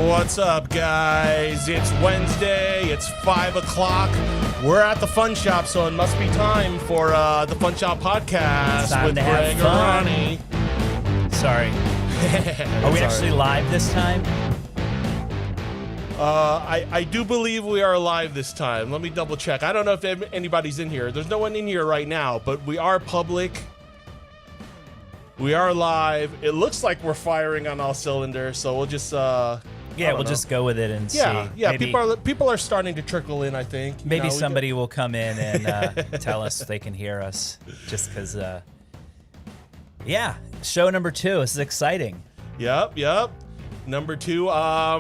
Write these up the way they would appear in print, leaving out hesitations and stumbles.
What's up, guys? It's Wednesday. It's 5 o'clock. We're at the Funshop, so it must be time for the Funshop Podcast with Greg and Ronnie. Sorry. Are we actually live this time? I do believe we are live this time. Let me double check. I don't know if anybody's in here. There's no one in here right now, but we are public. We are live. It looks like we're firing on all cylinders, so we'll just we'll just go with it and see. Yeah. People are starting to trickle in, I think. Maybe somebody will come in and tell us they can hear us, just because. Show number 2. This is exciting. Yep. Number 2.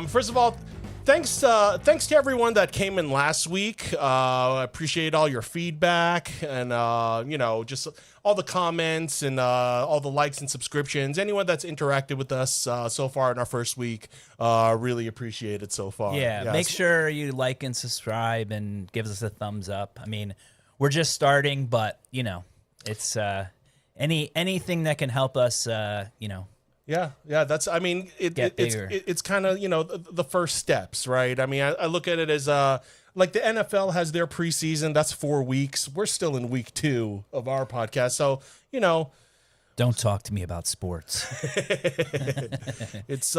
First of all, thanks to everyone that came in last week. I appreciate all your feedback and just all the comments and all the likes and subscriptions. Anyone that's interacted with us so far in our first week, really appreciate it so far. Yeah, make sure you like and subscribe and give us a thumbs up. I mean, we're just starting, but it's anything that can help us. Yeah. That's. I mean, it's kind of the first steps, right? I mean, I look at it as like the NFL has their preseason. That's 4 weeks. We're still in week 2 of our podcast, so Don't talk to me about sports. It's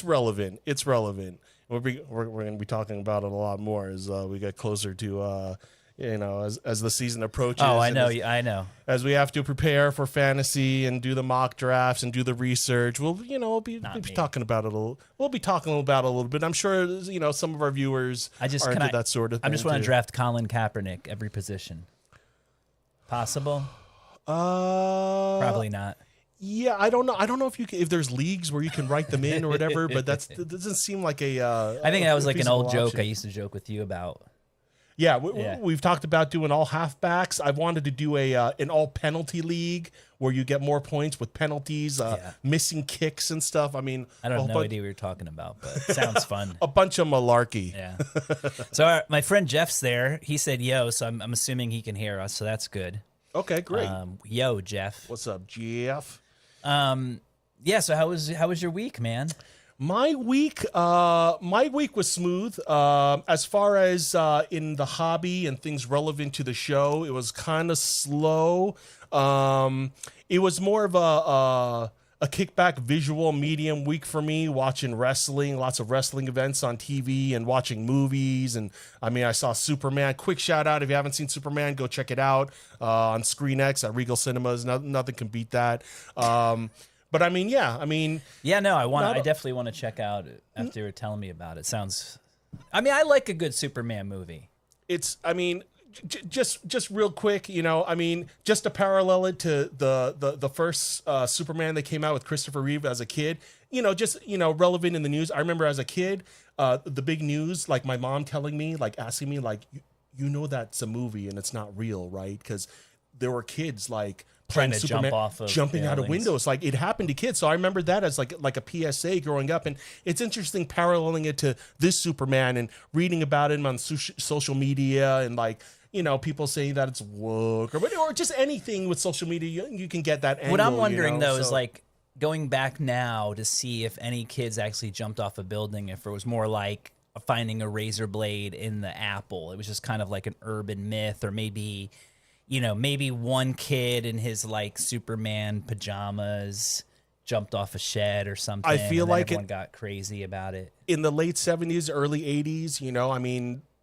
relevant. It's relevant. We're going to be talking about it a lot more as we get closer to. As the season approaches. Oh, I know. As we have to prepare for fantasy and do the mock drafts and do the research, we'll be talking about it a little. We'll be talking about it a little bit. I'm sure some of our viewers are into that sort of thing. I just want to draft Colin Kaepernick every position. Possible? Probably not. Yeah, I don't know. I don't know if there's leagues where you can write them in or whatever, but that doesn't seem like a. I think that was like an old joke I used to joke with you about. Yeah, we've talked about doing all halfbacks. I've wanted to do an all penalty league where you get more points with penalties, missing kicks and stuff. I mean, I don't have no idea what you're talking about, but it sounds fun. A bunch of malarkey. Yeah. So my friend Jeff's there. He said yo, so I'm assuming he can hear us, so that's good. Okay, great. Yo, Jeff. What's up, Jeff? So how was your week, man? My week was smooth. As far as in the hobby and things relevant to the show, it was kind of slow. It was more of a kickback visual medium week for me, watching wrestling, lots of wrestling events on TV and watching movies. And I mean, I saw Superman. Quick shout out, if you haven't seen Superman, go check it out on Screen X at Regal Cinemas. Nothing can beat that. But I mean, I definitely want to check out after you were telling me about it. I like a good Superman movie. Just real quick, just to parallel it to the first Superman that came out with Christopher Reeve as a kid, relevant in the news. I remember as a kid, the big news, like my mom telling me, like asking me, like, that's a movie and it's not real, right? Because there were kids like trying to Superman, jumping out of windows. Like, it happened to kids. So I remember that as like a PSA growing up. And it's interesting paralleling it to this Superman and reading about him on social media and people saying that it's woke or just anything with social media. You can get that angle. What I'm wondering though is like going back now to see if any kids actually jumped off a building, if it was more like finding a razor blade in the apple. It was just kind of like an urban myth, or maybe one kid in his like Superman pajamas jumped off a shed or something. I feel like everyone got crazy about it. In the late 70s, early 80s,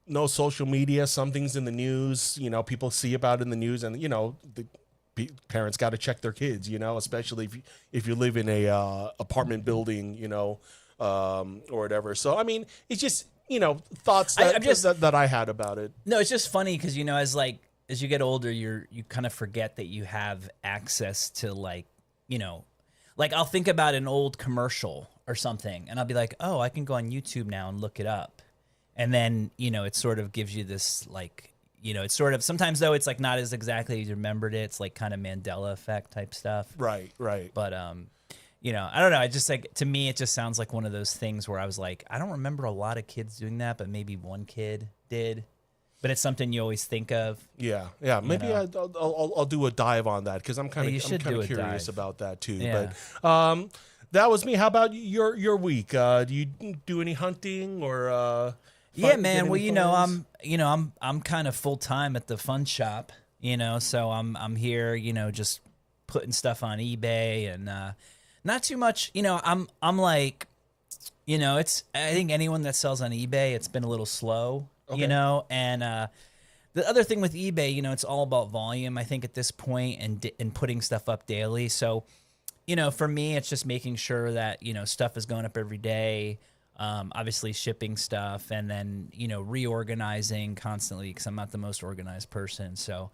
no social media. Something's in the news, people see about it in the news, and, the parents got to check their kids, especially if you live in a apartment building, or whatever. So, I mean, it's just, thoughts that I had about it. No, it's just funny because, as you get older, you kind of forget that you have access to like I'll think about an old commercial or something and I'll be like, oh, I can go on YouTube now and look it up. And then, it sort of gives you this like, it's sort of, sometimes though, it's like not as exactly as you remembered it. It's like kind of Mandela effect type stuff. Right. But, I don't know. I just like, to me, it just sounds like one of those things where I was like, I don't remember a lot of kids doing that, but maybe one kid did. But it's something you always think of. Yeah. Maybe I'll do a dive on that because I'm kind of curious about that too. Yeah. But That was me. How about your week? Do you do any hunting or? Yeah, man. Well, photos? I'm kind of full time at the fun shop. So I'm here. Just putting stuff on eBay and not too much. I'm like, it's. I think anyone that sells on eBay, it's been a little slow. Okay. And the other thing with eBay, it's all about volume. I think at this point and putting stuff up daily. So, for me, it's just making sure that stuff is going up every day. Obviously shipping stuff and then, reorganizing constantly because I'm not the most organized person. So,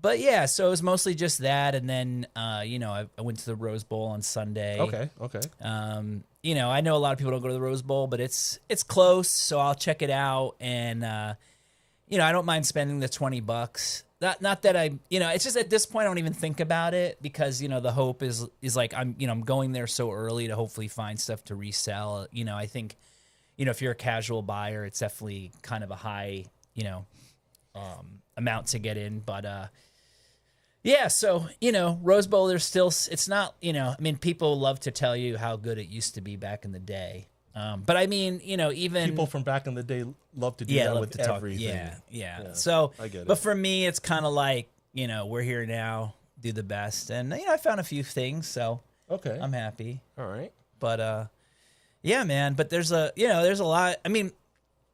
but yeah, so it was mostly just that. And then, I went to the Rose Bowl on Sunday. Okay. I know a lot of people don't go to the Rose Bowl, but it's close. So I'll check it out. And, I don't mind spending the $20. Not that it's just at this point, I don't even think about it because, the hope is like, I'm going there so early to hopefully find stuff to resell. I think, if you're a casual buyer, it's definitely kind of a high, amount to get in. But, yeah, so, Rose Bowl, there's still, it's not, people love to tell you how good it used to be back in the day. But I mean, even People from back in the day love to do that love with to talk. everything. Yeah. So, I get it. but for me, it's kind of like, we're here now, do the best. And, I found a few things, so Okay. I'm happy. All right. But, yeah, man, but there's a lot. I mean,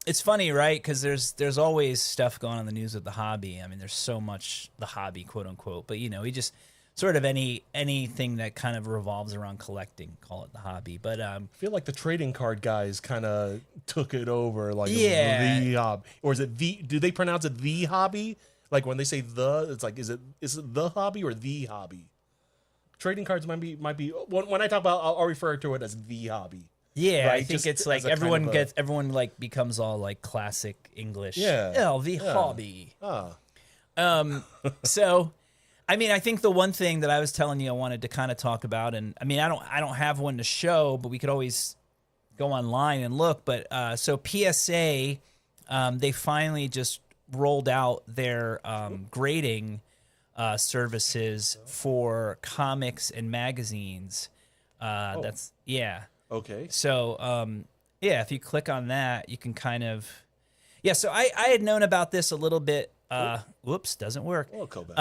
it's funny, right? Because there's always stuff going on in the news with the hobby. I mean, there's so much the hobby, quote unquote. But, we just sort of anything that kind of revolves around collecting, call it the hobby. But I feel like the trading card guys kind of took it over, like Yeah. the hobby, or is it the? Do they pronounce it the hobby? Like when they say the, it's like is it the hobby or the hobby? Trading cards might be when I talk about, I'll refer to it as the hobby. yeah, Right, I think just it's as like a kind everyone of a- everyone like becomes all like classic English. Yeah. Oh, the Yeah. hobby. Ah, So, I mean, I think the one thing that I was telling you I wanted to kind of talk about, and I mean, I don't have one to show, but we could always go online and look. But so PSA, they finally just rolled out their grading services for comics and magazines. That's okay. So yeah, if you click on that, you can kind of So I had known about this a little bit. Whoops, doesn't work. Well, go back.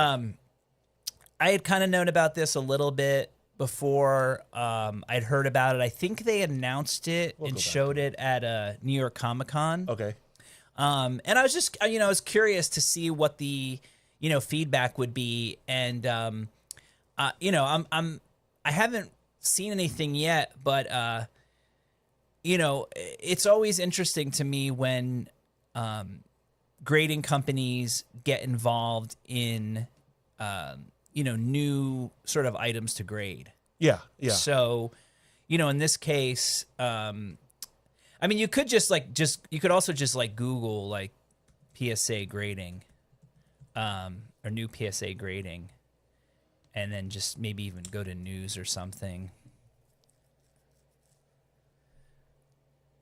I had kind of known about this a little bit before I'd heard about it. I think they announced it We'll and go back showed it at New York Comic Con. Okay. And I was just, I was curious to see what the, feedback would be. And, I haven't seen anything yet, but, it's always interesting to me when grading companies get involved in, new sort of items to grade. Yeah. So, in this case, I mean, you could you could also just like Google like PSA grading, or new PSA grading, and then just maybe even go to news or something.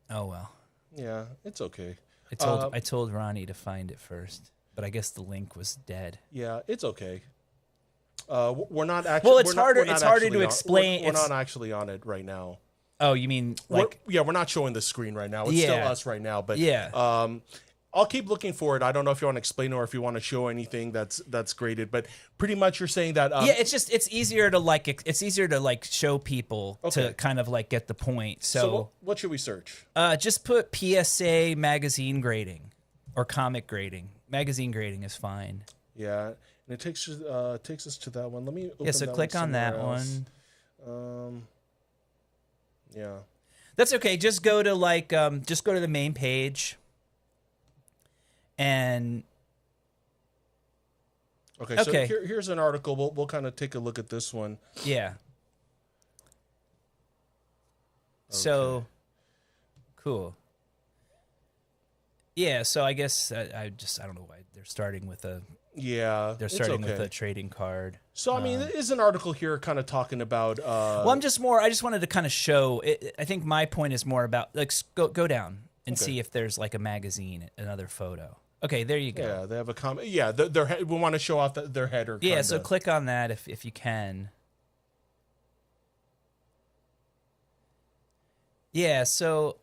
Oh well. Yeah, it's okay. I told Ronnie to find it first, but I guess the link was dead. Yeah, it's okay. We're not actually. Well, it's we're not- harder. we're not It's harder actually to on- explain. We're It's- not actually on it right now. Oh, you mean We're like? not showing the screen right now. It's Yeah. still us right now. But Yeah. I'll keep looking for it. I don't know if you want to explain or if you want to show anything that's graded. But pretty much, you're saying that. Yeah, it's easier to like show people Okay. to kind of like get the point. So So, what should we search? just put PSA magazine grading or comic grading. Magazine grading is fine. Yeah, and it takes us to that one. Let me. Open Yeah, so that click one on that somewhere else. one. Yeah. That's okay. Just go to the main page. And Okay. Okay. So here's an article. We'll kind of take a look at this one. yeah. So cool. Yeah, so I guess I don't know why they're starting with a Yeah. they're it's starting okay. with a trading card. So I mean, there is an article here kind of talking about. Well, I just wanted to kind of show it. I think my point is more about like go down and Okay. see if there's like a magazine, another photo. Okay, there you go. Yeah, they have a comment. Yeah, we want to show off their header. Yeah, so kinda. click on that if you can. Yeah, so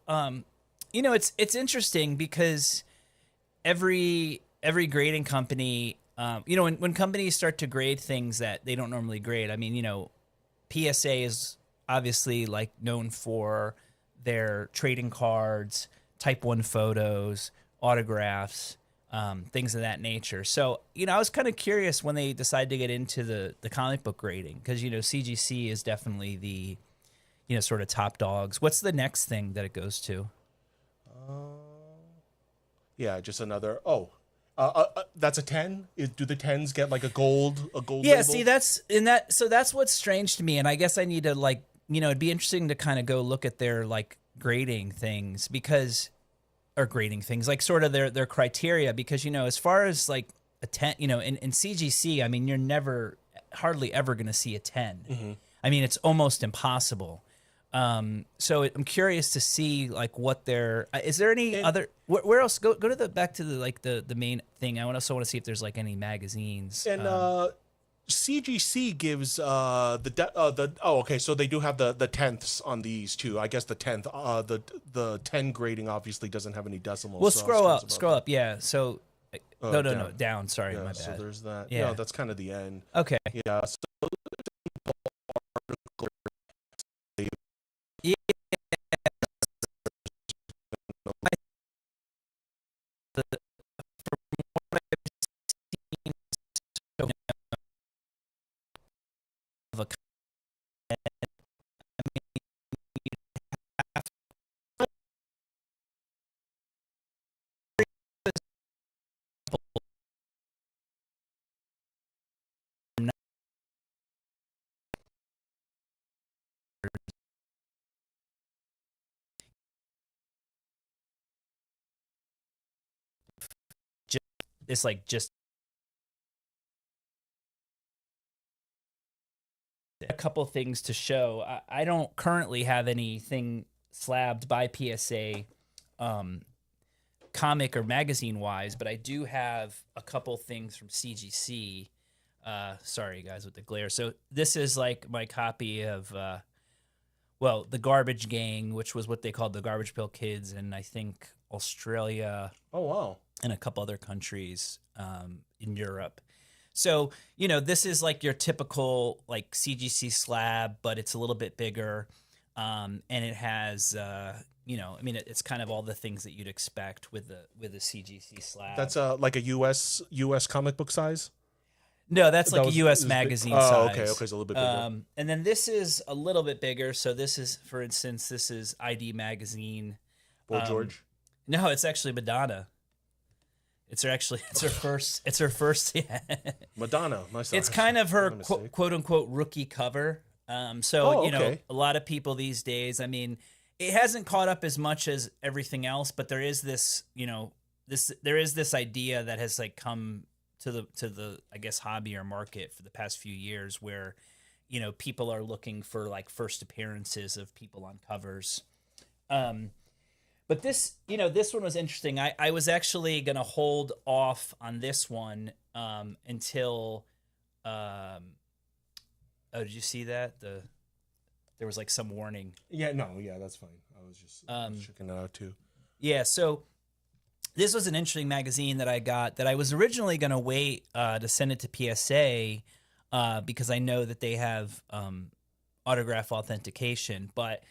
it's interesting because every grading company, when companies start to grade things that they don't normally grade. I mean, PSA is obviously like known for their trading cards, Type 1 photos, autographs, things of that nature. So, I was kind of curious when they decided to get into the comic book grading because, CGC is definitely the, sort of top dogs. What's the next thing that it goes to? Yeah, just another. Oh, that's a 10. Do the 10s get like a gold Yeah, label? see, that's what's strange to me. And I guess I need to it'd be interesting to kind of go look at their like grading things or grading things, like sort of their criteria, because, as far as like a 10, in CGC, I mean, you're hardly ever going to see a 10. Mm-hmm. I mean, it's almost impossible. So I'm curious to see like what is there any other, where else go to back to the main thing. I also want to see if there's like any magazines. And CGC gives okay, so they do have the tenths on these too. I guess the 10th the 10 grading obviously doesn't have any decimals. Well, so scroll up. Yeah. So no, down. Sorry, yeah, my bad. So there's that. Yeah, No, that's kind of the end. Okay. Yeah. So Yeah. The- of a it's like just a couple things to show. I don't currently have anything slabbed by PSA, comic or magazine wise, but I do have a couple things from CGC. Sorry guys with the glare. So this is like my copy of the Garbage Gang, which was what they called the Garbage Pail Kids, and I think Australia. Oh wow. And a couple other countries in Europe. So, this is like your typical like CGC slab, but it's a little bit bigger. And it has, it's kind of all the things that you'd expect with the CGC slab. That's like a US comic book size? No, that's like a US magazine size. Oh, okay, it's a little bit bigger. And then this is a little bit bigger. So this is, for instance, this is ID Magazine. Boy George? No, it's actually Madonna. It's her first. Yeah. Madonna. Nice. It's kind of her quote unquote rookie cover. A lot of people these days, I mean, it hasn't caught up as much as everything else, but there is this, there is this idea that has like come to the I guess hobby or market for the past few years where, people are looking for like first appearances of people on covers. But this one was interesting. I was actually going to hold off on this one until did you see that? There was like some warning. Yeah, that's fine. I was just checking it out too. Yeah, so this was an interesting magazine that I got that I was originally going to wait to send it to PSA because I know that they have autograph authentication. But,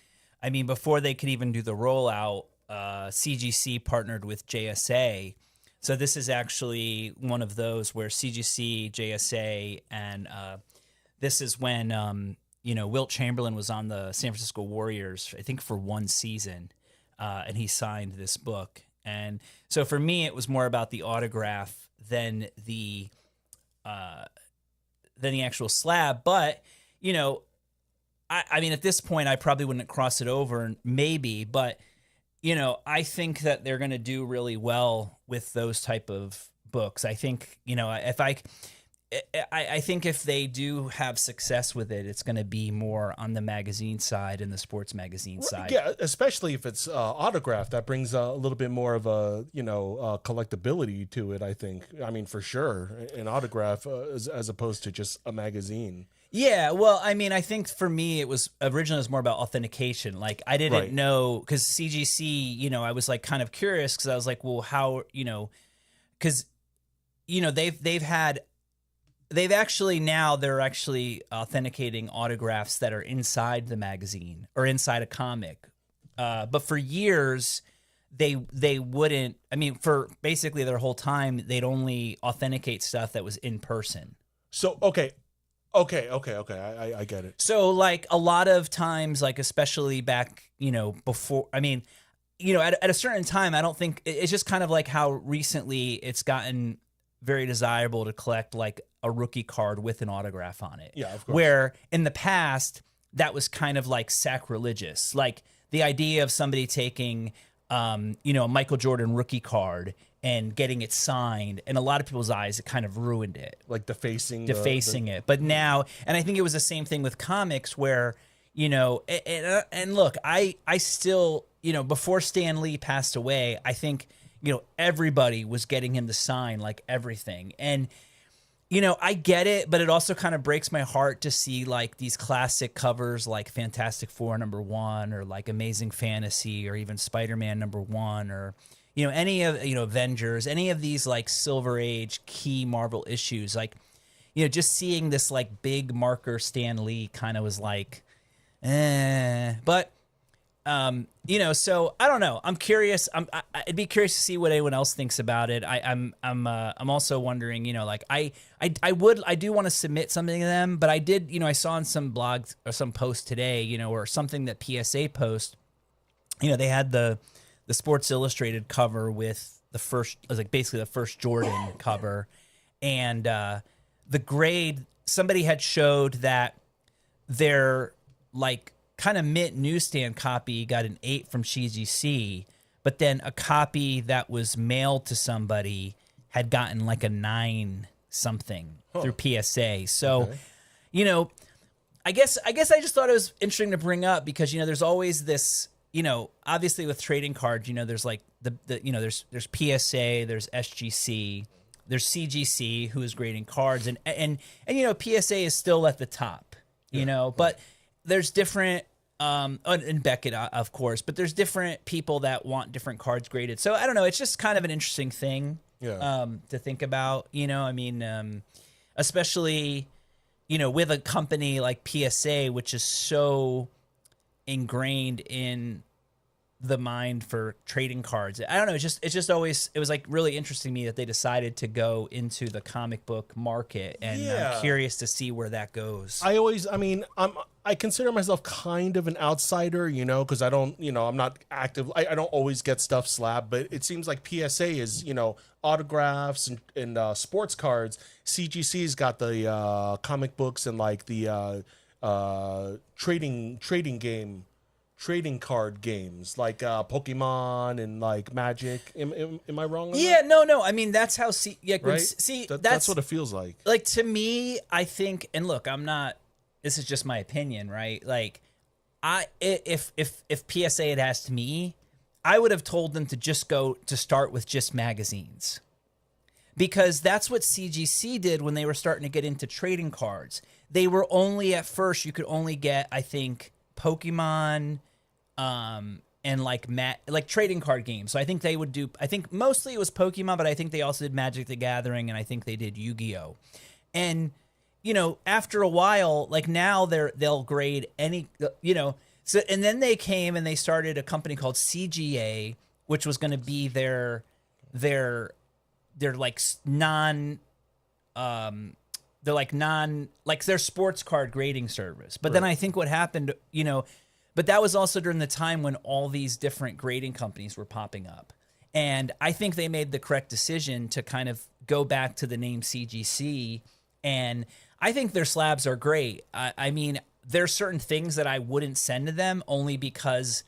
I mean, before they could even do the rollout, CGC partnered with JSA. So this is actually one of those where CGC, JSA, and this is when, Wilt Chamberlain was on the San Francisco Warriors, I think for one season, and he signed this book. And so for me, it was more about the autograph than the actual slab. But, I mean, at this point, I probably wouldn't cross it over, maybe, but I think that they're going to do really well with those type of books. I think, I think if they do have success with it, it's going to be more on the magazine side and the sports magazine side. Yeah, especially if it's autographed, that brings a little bit more of a collectability to it. I think. I mean, for sure, an autograph as opposed to just a magazine. Yeah, well, I mean, I think for me, it was originally it was more about authentication. Like, I didn't Right. know because CGC, I was like kind of curious because I was like, well, how, because they've actually now they're actually authenticating autographs that are inside the magazine or inside a comic. But for years, they wouldn't. I mean, for basically their whole time, they'd only authenticate stuff that was in person. So okay. I get it. So like a lot of times, like especially back, before, I mean, at a certain time, I don't think it's just kind of like how recently it's gotten very desirable to collect like a rookie card with an autograph on it. Yeah, of course. Where in the past, that was kind of like sacrilegious. Like the idea of somebody taking, a Michael Jordan rookie card and getting it signed, in a lot of people's eyes, it kind of ruined it. Like defacing It. But now, and I think it was the same thing with comics where, and look, I still, before Stan Lee passed away, I think, everybody was getting him to sign like everything. And, I get it, but it also kind of breaks my heart to see like these classic covers like Fantastic Four #1 or like Amazing Fantasy or even Spider-Man #1 or, any of, Avengers, any of these like Silver Age key Marvel issues, like, just seeing this like big marker Stan Lee kind of was like, but, so I don't know. I'm curious. I'd be curious to see what anyone else thinks about it. I'm also wondering, like I do want to submit something to them, but I did, I saw on some blog or some post today, or something that PSA post, they had the Sports Illustrated cover with the first, like basically the first Jordan cover, and the grade. Somebody had showed that their like kind of mint newsstand copy got an 8 from CGC, but then a copy that was mailed to somebody had gotten like a 9 something through PSA. So, I guess I just thought it was interesting to bring up because there's always this. Obviously with trading cards, there's like there's PSA, there's SGC, there's CGC who is grading cards, and PSA is still at the top, but there's different and Beckett of course, but there's different people that want different cards graded. So I don't know, it's just kind of an interesting thing to think about, especially with a company like PSA, which is so ingrained in the mind for trading cards. I don't know. It was like really interesting to me that they decided to go into the comic book market, and I'm curious to see where that goes. I consider myself kind of an outsider, because I don't, I'm not active. I don't always get stuff slabbed, but it seems like PSA is, autographs and sports cards. CGC's got the comic books and like the trading card games like Pokemon and like Magic. Am I wrong on that? No. I mean, that's how Right? That's what it feels like. Like to me, I think, and look, this is just my opinion, right? Like if PSA had asked me, I would have told them to start with just magazines. Because that's what CGC did when they were starting to get into trading cards. They were only at first, you could only get, I think, Pokemon, and like trading card games. So I think they would do. I think mostly it was Pokemon, but I think they also did Magic the Gathering, and I think they did Yu-Gi-Oh. And after a while, like now they'll grade any. So and then they came and they started a company called CGA, which was going to be their like non. They're like their sports card grading service. But then I think what happened, but that was also during the time when all these different grading companies were popping up. And I think they made the correct decision to kind of go back to the name CGC. And I think their slabs are great. I mean, there's certain things that I wouldn't send to them only because,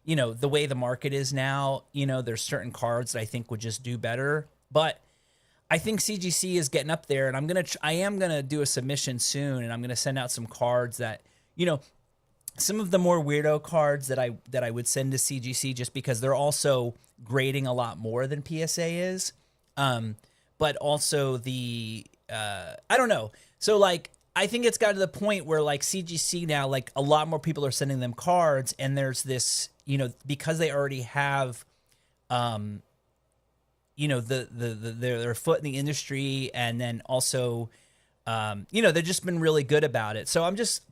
the way the market is now, there's certain cards that I think would just do better. But I think CGC is getting up there, and I am gonna do a submission soon, and I'm gonna send out some cards that, some of the more weirdo cards that I would send to CGC just because they're also grading a lot more than PSA is, but also I don't know. So like I think it's got to the point where like CGC now, like a lot more people are sending them cards, and there's this, because they already have, their foot in the industry, and then also, they've just been really good about it. So I'm just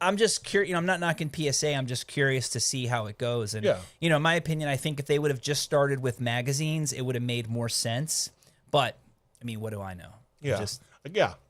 curious. I'm not knocking PSA. I'm just curious to see how it goes. And in my opinion, I think if they would have just started with magazines, it would have made more sense. But I mean, what do I know? Yeah.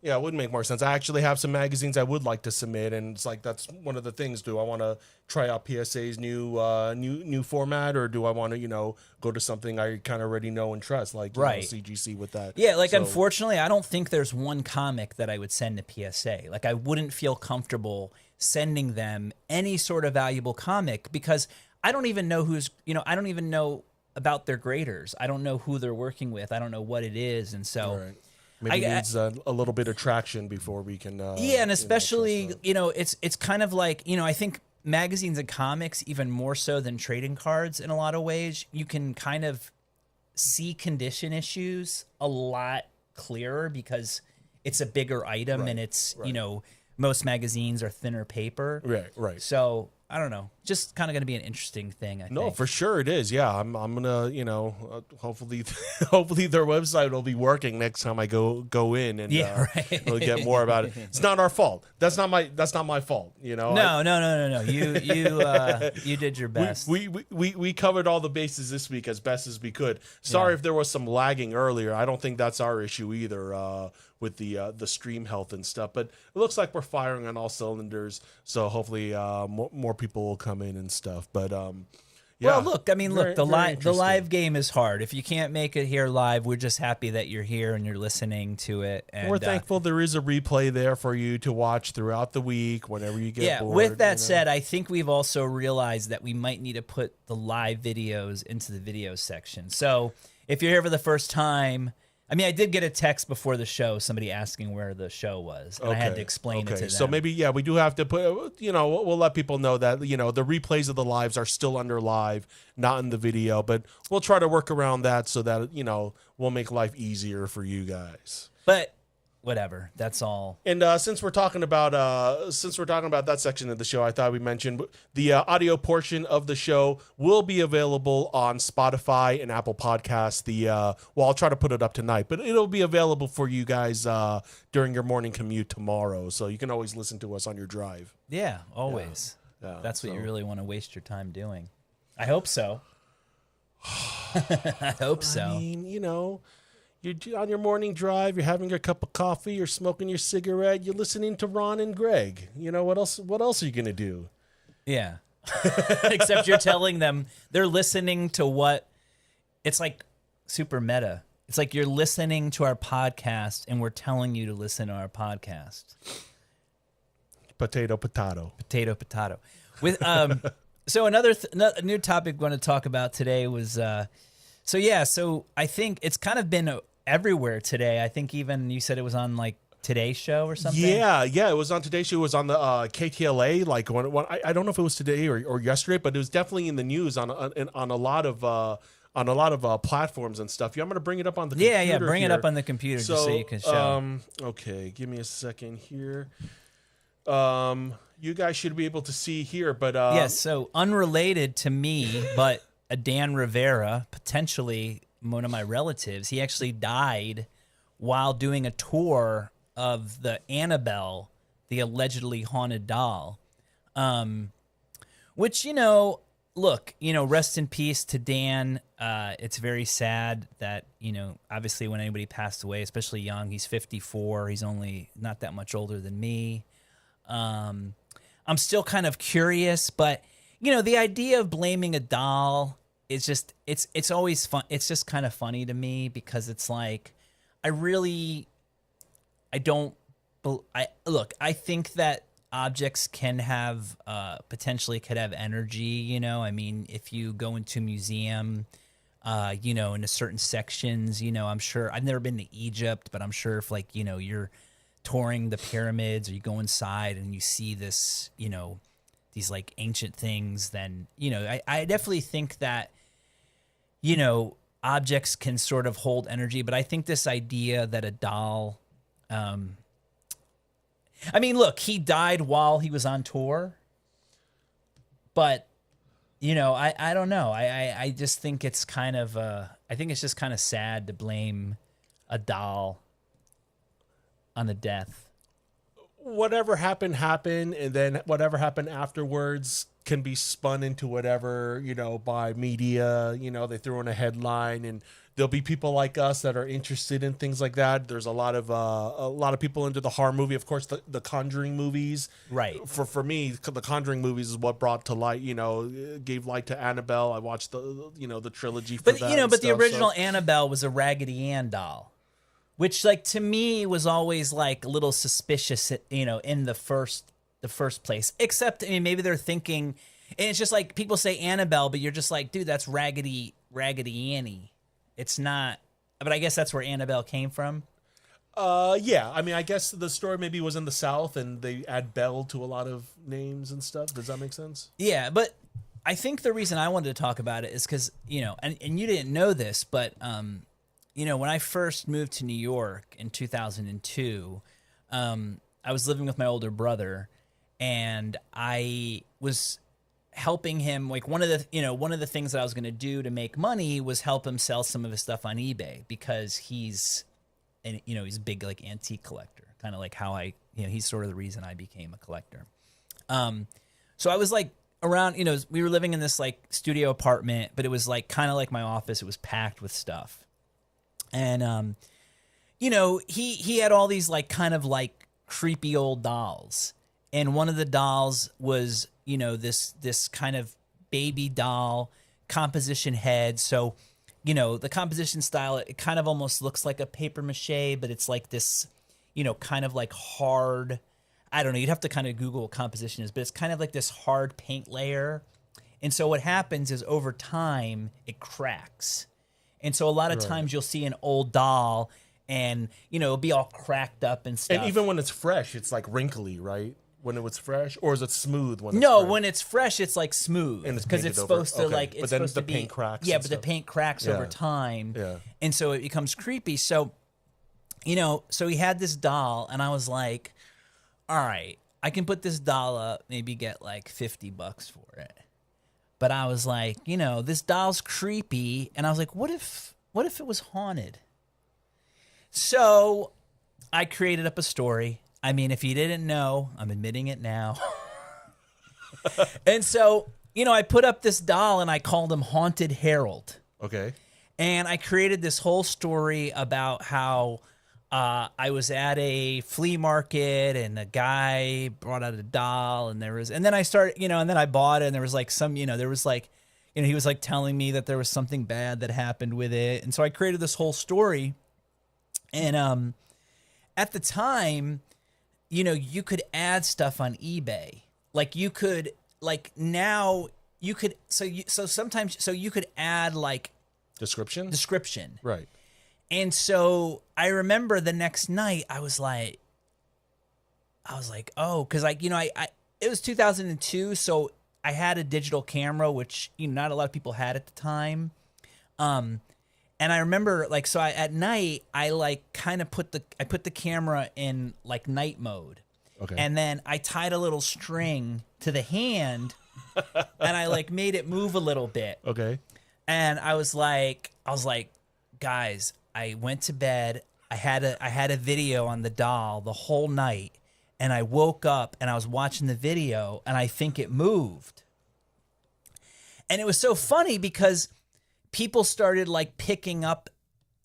It would make more sense. I actually have some magazines I would like to submit, and it's like that's one of the things. Do I want to try out PSA's new format, or do I want to go to something I kind of already know and trust, like CGC with that? Yeah, like unfortunately, I don't think there's one comic that I would send to PSA. Like I wouldn't feel comfortable sending them any sort of valuable comic because I don't even know I don't even know about their graders. I don't know who they're working with. I don't know what it is, and so. Right. Maybe it needs a little bit of traction before we can. And especially, it's kind of like, I think magazines and comics, even more so than trading cards in a lot of ways, you can kind of see condition issues a lot clearer because it's a bigger item and it's, most magazines are thinner paper. Right. So I don't know, just kind of going to be an interesting thing. I think. For sure it is. Yeah, I'm gonna, hopefully their website will be working next time I go in and we'll get more about it. It's not our fault. That's not my fault. No. You did your best. We covered all the bases this week as best as we could. Sorry if there was some lagging earlier. I don't think that's our issue either. With the stream health and stuff, but it looks like we're firing on all cylinders. So hopefully more people will come in and stuff. But well, look, the live game is hard. If you can't make it here live, we're just happy that you're here and you're listening to it. And we're thankful there is a replay there for you to watch throughout the week whenever you get bored. With that said, I think we've also realized that we might need to put the live videos into the video section. So if you're here for the first time. I mean, I did get a text before the show, somebody asking where the show was, and I had to explain it to them. So maybe, we do have to put, we'll let people know that, the replays of the lives are still under live, not in the video, but we'll try to work around that so that, we'll make life easier for you guys. But whatever, that's all. And since we're talking about that section of the show, I thought we mentioned the audio portion of the show will be available on Spotify and Apple Podcasts. I'll try to put it up tonight, but it'll be available for you guys during your morning commute tomorrow, so you can always listen to us on your drive. Yeah, always. Yeah, that's what you really want to waste your time doing. I hope so. I hope so. I mean, you're on your morning drive, you're having your cup of coffee, you're smoking your cigarette, you're listening to Ron and Greg. What else are you going to do? Yeah. Except you're telling them they're listening to what it's like super meta. It's like you're listening to our podcast and we're telling you to listen to our podcast. Potato. With so another new topic we want to talk about today was so I think it's kind of been everywhere today. I think even you said it was on like Today's Show or something. Yeah, it was on Today's Show. It was on the KTLA. Like when I don't know if it was today or yesterday, but it was definitely in the news on a lot of platforms and stuff. I'm going to bring it up on the computer. Yeah, bring it up on the computer just so you can show. Okay, give me a second here. You guys should be able to see here, but yes. So unrelated to me, but Dan Rivera, potentially one of my relatives, he actually died while doing a tour of the Annabelle, the allegedly haunted doll. Which, look, rest in peace to Dan. It's very sad that, obviously when anybody passed away, especially young, he's 54. He's only not that much older than me. I'm still kind of curious, but, the idea of blaming a doll is just, it's always fun. It's just kind of funny to me because it's like, I think that objects can have, potentially could have energy, I mean, if you go into a museum, into certain sections, I'm sure, I've never been to Egypt, but I'm sure if like, you're touring the pyramids or you go inside and you see this, these like ancient things, then, I definitely think that, objects can sort of hold energy, but I think this idea that a doll, I mean, look, he died while he was on tour, but I don't know. I just think it's kind of I think it's just kind of sad to blame a doll on a death. Whatever happened, and then whatever happened afterwards can be spun into whatever, by media. They throw in a headline, and there'll be people like us that are interested in things like that. There's a lot of people into the horror movie. Of course, the Conjuring movies. Right. For me, the Conjuring movies is what brought to light, gave light to Annabelle. I watched the trilogy for that. But the original Annabelle was a Raggedy Ann doll, which, like, to me was always like a little suspicious, in the first place. Except, I mean, maybe they're thinking, and it's just like people say Annabelle, but you're just like, dude, that's Raggedy Annie. It's not, but I guess that's where Annabelle came from. Yeah. I mean, I guess the story maybe was in the South, and they add Belle to a lot of names and stuff. Does that make sense? Yeah, but I think the reason I wanted to talk about it is because, and you didn't know this, but when I first moved to New York in 2002, I was living with my older brother, and I was helping him. Like, one of the things that I was going to do to make money was help him sell some of his stuff on eBay, because he's a big, like, antique collector, kind of like how he's sort of the reason I became a collector. So I was like around, we were living in this like studio apartment, but it was like kind of like my office. It was packed with stuff. And, he had all these like kind of like creepy old dolls. And one of the dolls was, this kind of baby doll composition head. So, the composition style, it kind of almost looks like a paper mache, but it's like this, kind of like hard, I don't know, you'd have to kind of Google what composition is, but it's kind of like this hard paint layer. And so what happens is over time, it cracks. And so a lot of times you'll see an old doll and, it'll be all cracked up and stuff. And even when it's fresh, it's like wrinkly, right? When it was fresh, or is it smooth when it's fresh? When it's fresh, it's like smooth. And it's because it's supposed to like, it's but then supposed the to be, paint cracks. Yeah, but the paint cracks over time. Yeah. And so it becomes creepy. So, so he had this doll, and I was like, all right, I can put this doll up, maybe get like $50 for it. But I was like, this doll's creepy. And I was like, what if it was haunted? So I created up a story. I mean, if you didn't know, I'm admitting it now. And so, I put up this doll, and I called him Haunted Harold. Okay. And I created this whole story about how I was at a flea market, and a guy brought out a doll, and then I started, and then I bought it, and there was like there was like, he was like telling me that there was something bad that happened with it. And so I created this whole story. And at the time, you could add stuff on eBay. Like, you could, like, now you could, so you could add like description. Right. And so I remember the next night I was like, oh, because it was 2002, so I had a digital camera, which not a lot of people had at the time. And I remember, like, so at night I like kind of put the camera in like night mode. Okay. And then I tied a little string to the hand, and I like made it move a little bit. Okay. And I was like, guys, I went to bed. I had a video on the doll the whole night, and I woke up and I was watching the video, and I think it moved. And it was so funny because people started like picking up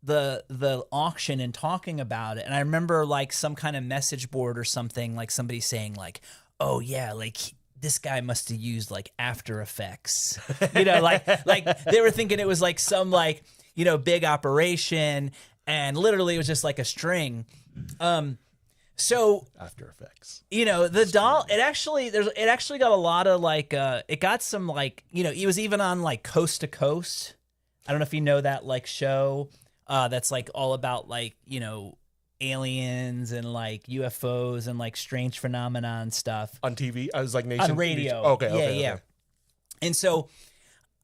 the auction and talking about it. And I remember like some kind of message board or something, like somebody saying like, oh yeah, like this guy must have used like After Effects, like they were thinking it was like some like, big operation, and literally it was just like a string. So After Effects, the doll, it actually got a lot of like, it got some like, it was even on like Coast to Coast. I don't know if you know that like show, that's like all about like, aliens and like UFOs and like strange phenomenon stuff on TV. I was like Nation on radio. Okay. And so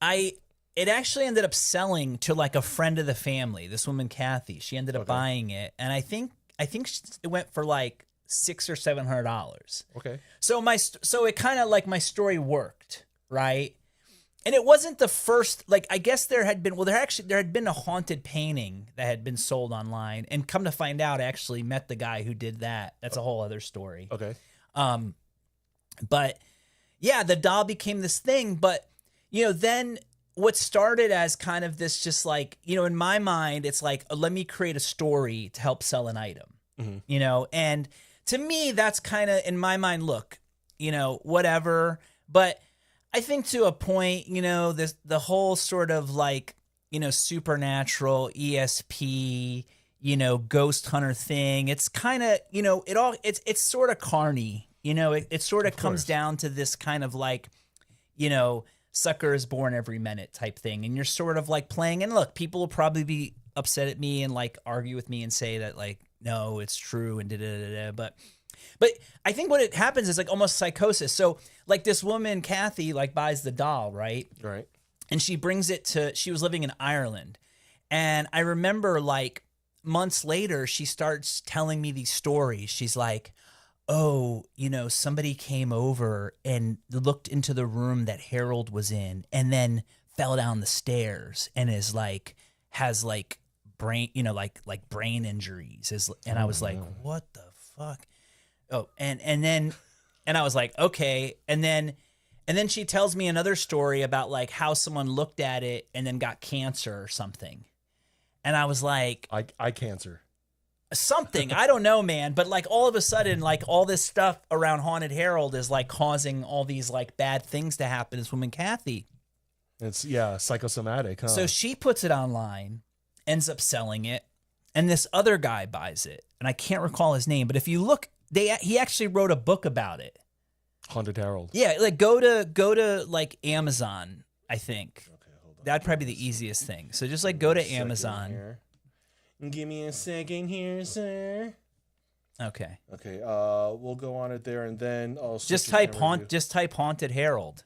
it actually ended up selling to like a friend of the family. This woman, Kathy, she ended up buying it, and I think it went for like $600 or $700. Okay. So it kind of like my story worked, right? And it wasn't the first, like, I guess there had been a haunted painting that had been sold online, and come to find out, I actually met the guy who did that. That's a whole other story. Okay. But yeah, the doll became this thing, but then what started as kind of this, just like, in my mind, it's like, let me create a story to help sell an item, and to me, that's kind of, in my mind, look, whatever, but I think to a point, the whole sort of like, supernatural ESP, ghost hunter thing. It's kind of, it's sort of carny, it sort of comes down to this kind of like, sucker is born every minute type thing. And you're sort of like playing, and look, people will probably be upset at me and like argue with me and say that like, no, it's true and da-da-da-da. But I think what it happens is like almost psychosis. So like this woman, Kathy, like buys the doll, right? Right. And she brings it she was living in Ireland. And I remember like months later, she starts telling me these stories. She's like, oh, somebody came over and looked into the room that Harold was in and then fell down the stairs and has brain, like brain injuries. And I was like, what the fuck? Oh, and then I was like, okay. And then she tells me another story about like how someone looked at it and then got cancer or something. And I was like, eye cancer. Something. I don't know, man. But like all of a sudden, like all this stuff around Haunted Harold is like causing all these like bad things to happen to this woman, Kathy. It's psychosomatic, huh? So she puts it online, ends up selling it, and this other guy buys it. And I can't recall his name, but if you look, he actually wrote a book about it. Haunted Harold. Yeah, like go to like Amazon, I think. Okay, hold on. That'd probably be the easiest thing. So just like go to Amazon. Here. Give me a second here, sir. Okay. Okay. We'll go on it there, and then I'll just type Haunted Harold.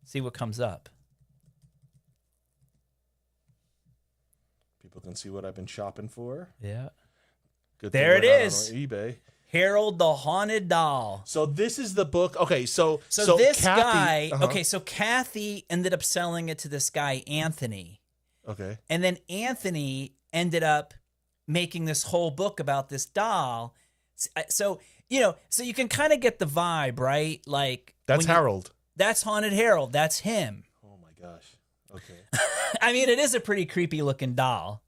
See what comes up. People can see what I've been shopping for. Yeah. Good. There it is. On eBay. Harold the Haunted Doll. So this is the book. Okay, so this Kathy, guy. Okay, so Kathy ended up selling it to this guy Anthony. Okay. And then Anthony ended up making this whole book about this doll. So you can kind of get the vibe, right? Like that's Harold. That's Haunted Harold. That's him. Oh my gosh. Okay. I mean, it is a pretty creepy looking doll.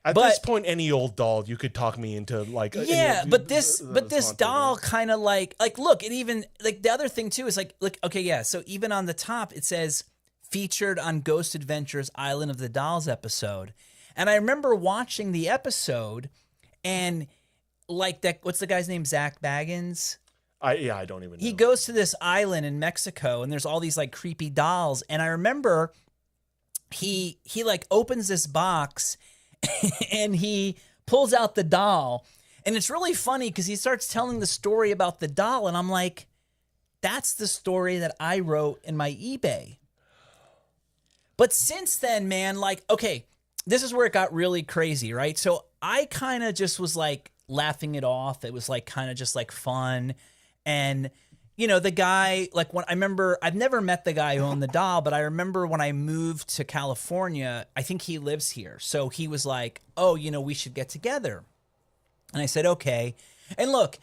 At this point, any old doll you could talk me into like. Yeah, but this doll kind of like look, it even like the other thing too is like okay, yeah. So even on the top it says featured on Ghost Adventures Island of the Dolls episode, and I remember watching the episode, and like that. What's the guy's name? Zach Baggins. I don't even know. He goes to this island in Mexico, and there's all these like creepy dolls, and I remember he like opens this box. And he pulls out the doll, and it's really funny because he starts telling the story about the doll, and I'm like, that's the story that I wrote in my eBay. But since then, man, like, okay, this is where it got really crazy, right? So I kind of just was like laughing it off. It was like kind of just like fun. And the guy, like when I remember, I've never met the guy who owned the doll, but I remember when I moved to California, I think he lives here. So he was like, oh, we should get together. And I said, okay. And look,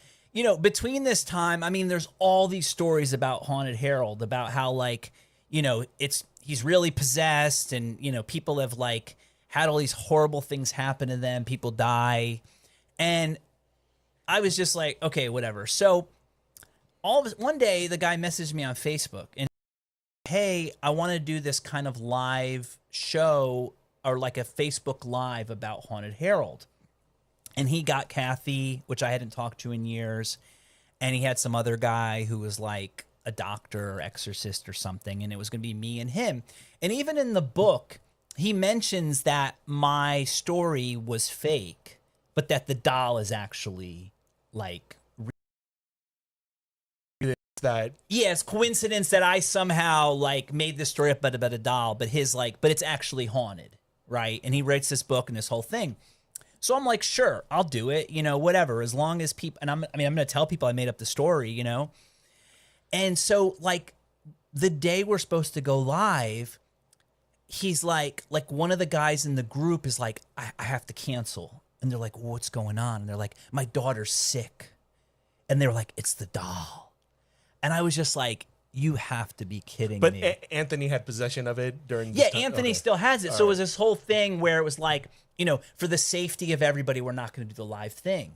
between this time, I mean, there's all these stories about Haunted Harold, about how like, he's really possessed and, people have like had all these horrible things happen to them. People die. And I was just like, okay, whatever. So one day the guy messaged me on Facebook and, hey, I want to do this kind of live show or like a Facebook Live about Haunted Harold. And he got Kathy, which I hadn't talked to in years. And he had some other guy who was like a doctor or exorcist or something. And it was going to be me and him. And even in the book, he mentions that my story was fake, but that the doll is actually like that. Yeah, it's coincidence that I somehow like made this story up about a doll, but it's actually haunted, right? And he writes this book and this whole thing. So I'm like, sure, I'll do it, whatever, as long as people, and I'm going to tell people I made up the story, And so like the day we're supposed to go live, he's like one of the guys in the group is like, I have to cancel. And they're like, well, what's going on? And they're like, my daughter's sick. And they were like, it's the doll. And I was just like, you have to be kidding me. But Anthony had possession of it during this Yeah, time? Anthony Okay. still has it. So it was this whole thing where it was like, for the safety of everybody, we're not going to do the live thing.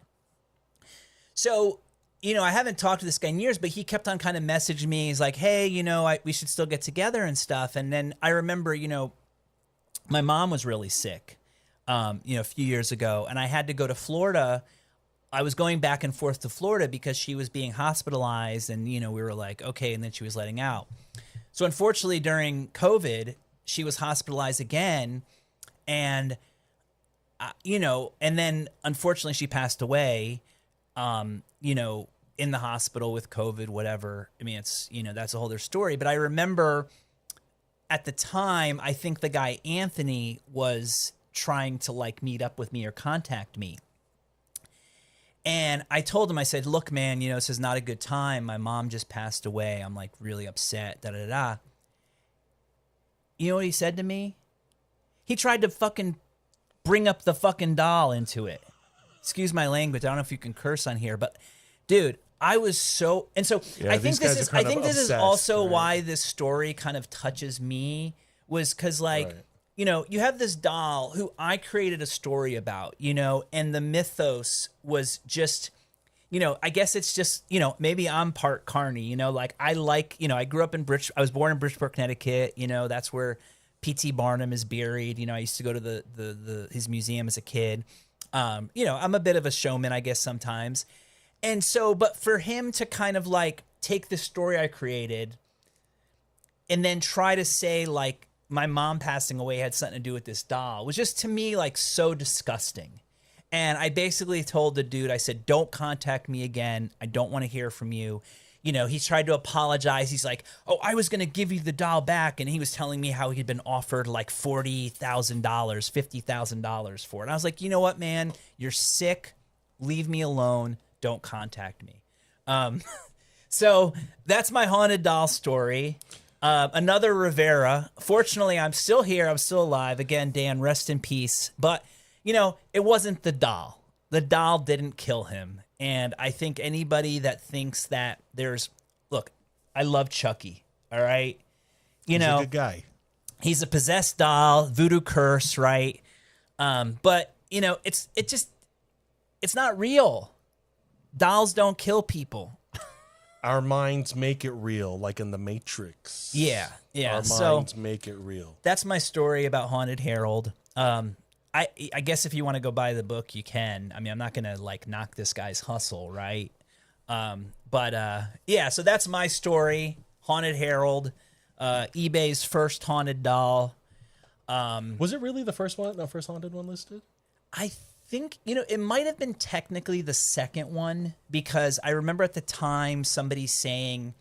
So, I haven't talked to this guy in years, but he kept on kind of messaging me. He's like, hey, we should still get together and stuff. And then I remember, my mom was really sick, a few years ago, and I had to go to Florida. I was going back and forth to Florida because she was being hospitalized, and, we were like, okay, and then she was letting out. So unfortunately, during COVID, she was hospitalized again, and, and then unfortunately she passed away, in the hospital with COVID, whatever. I mean, it's, that's a whole other story. But I remember at the time, I think the guy Anthony was trying to like meet up with me or contact me. And I told him, I said, look, man, this is not a good time. My mom just passed away. I'm like really upset, da da da. You know what he said to me? He tried to fucking bring up the fucking doll into it. Excuse my language. I don't know if you can curse on here, but dude, I was so, and so Yeah, I think these guys are kind of this is obsessed, also right? why this story kind of touches me, was because like, Right. you have this doll who I created a story about, and the mythos was just, I guess it's just, maybe I'm part Carney, like I grew up I was born in Bridgeport, Connecticut, that's where P.T. Barnum is buried. I used to go to his museum as a kid. I'm a bit of a showman, I guess, sometimes. And so, but for him to kind of like take the story I created and then try to say like my mom passing away had something to do with this doll was just to me like so disgusting. And I basically told the dude, I said, don't contact me again. I don't want to hear from you. He tried to apologize. He's like, oh, I was going to give you the doll back. And he was telling me how he'd been offered like $40,000, $50,000 for it. And I was like, you know what, man? You're sick. Leave me alone. Don't contact me. So that's my haunted doll story. Another Rivera. Fortunately, I'm still here. I'm still alive. Again, Dan, rest in peace. But, it wasn't the doll. The doll didn't kill him. And I think anybody that thinks that look, I love Chucky. All right. He's a good guy. He's a possessed doll, voodoo curse, right? But it's not real. Dolls don't kill people. Our minds make it real, like in the Matrix. Yeah. Our minds make it real. That's my story about Haunted Harold. I guess if you want to go buy the book, you can. I mean, I'm not gonna like knock this guy's hustle, right? But so that's my story. Haunted Harold, eBay's first haunted doll. Was it really the first haunted one listed? I think, it might have been technically the second one, because I remember at the time somebody saying,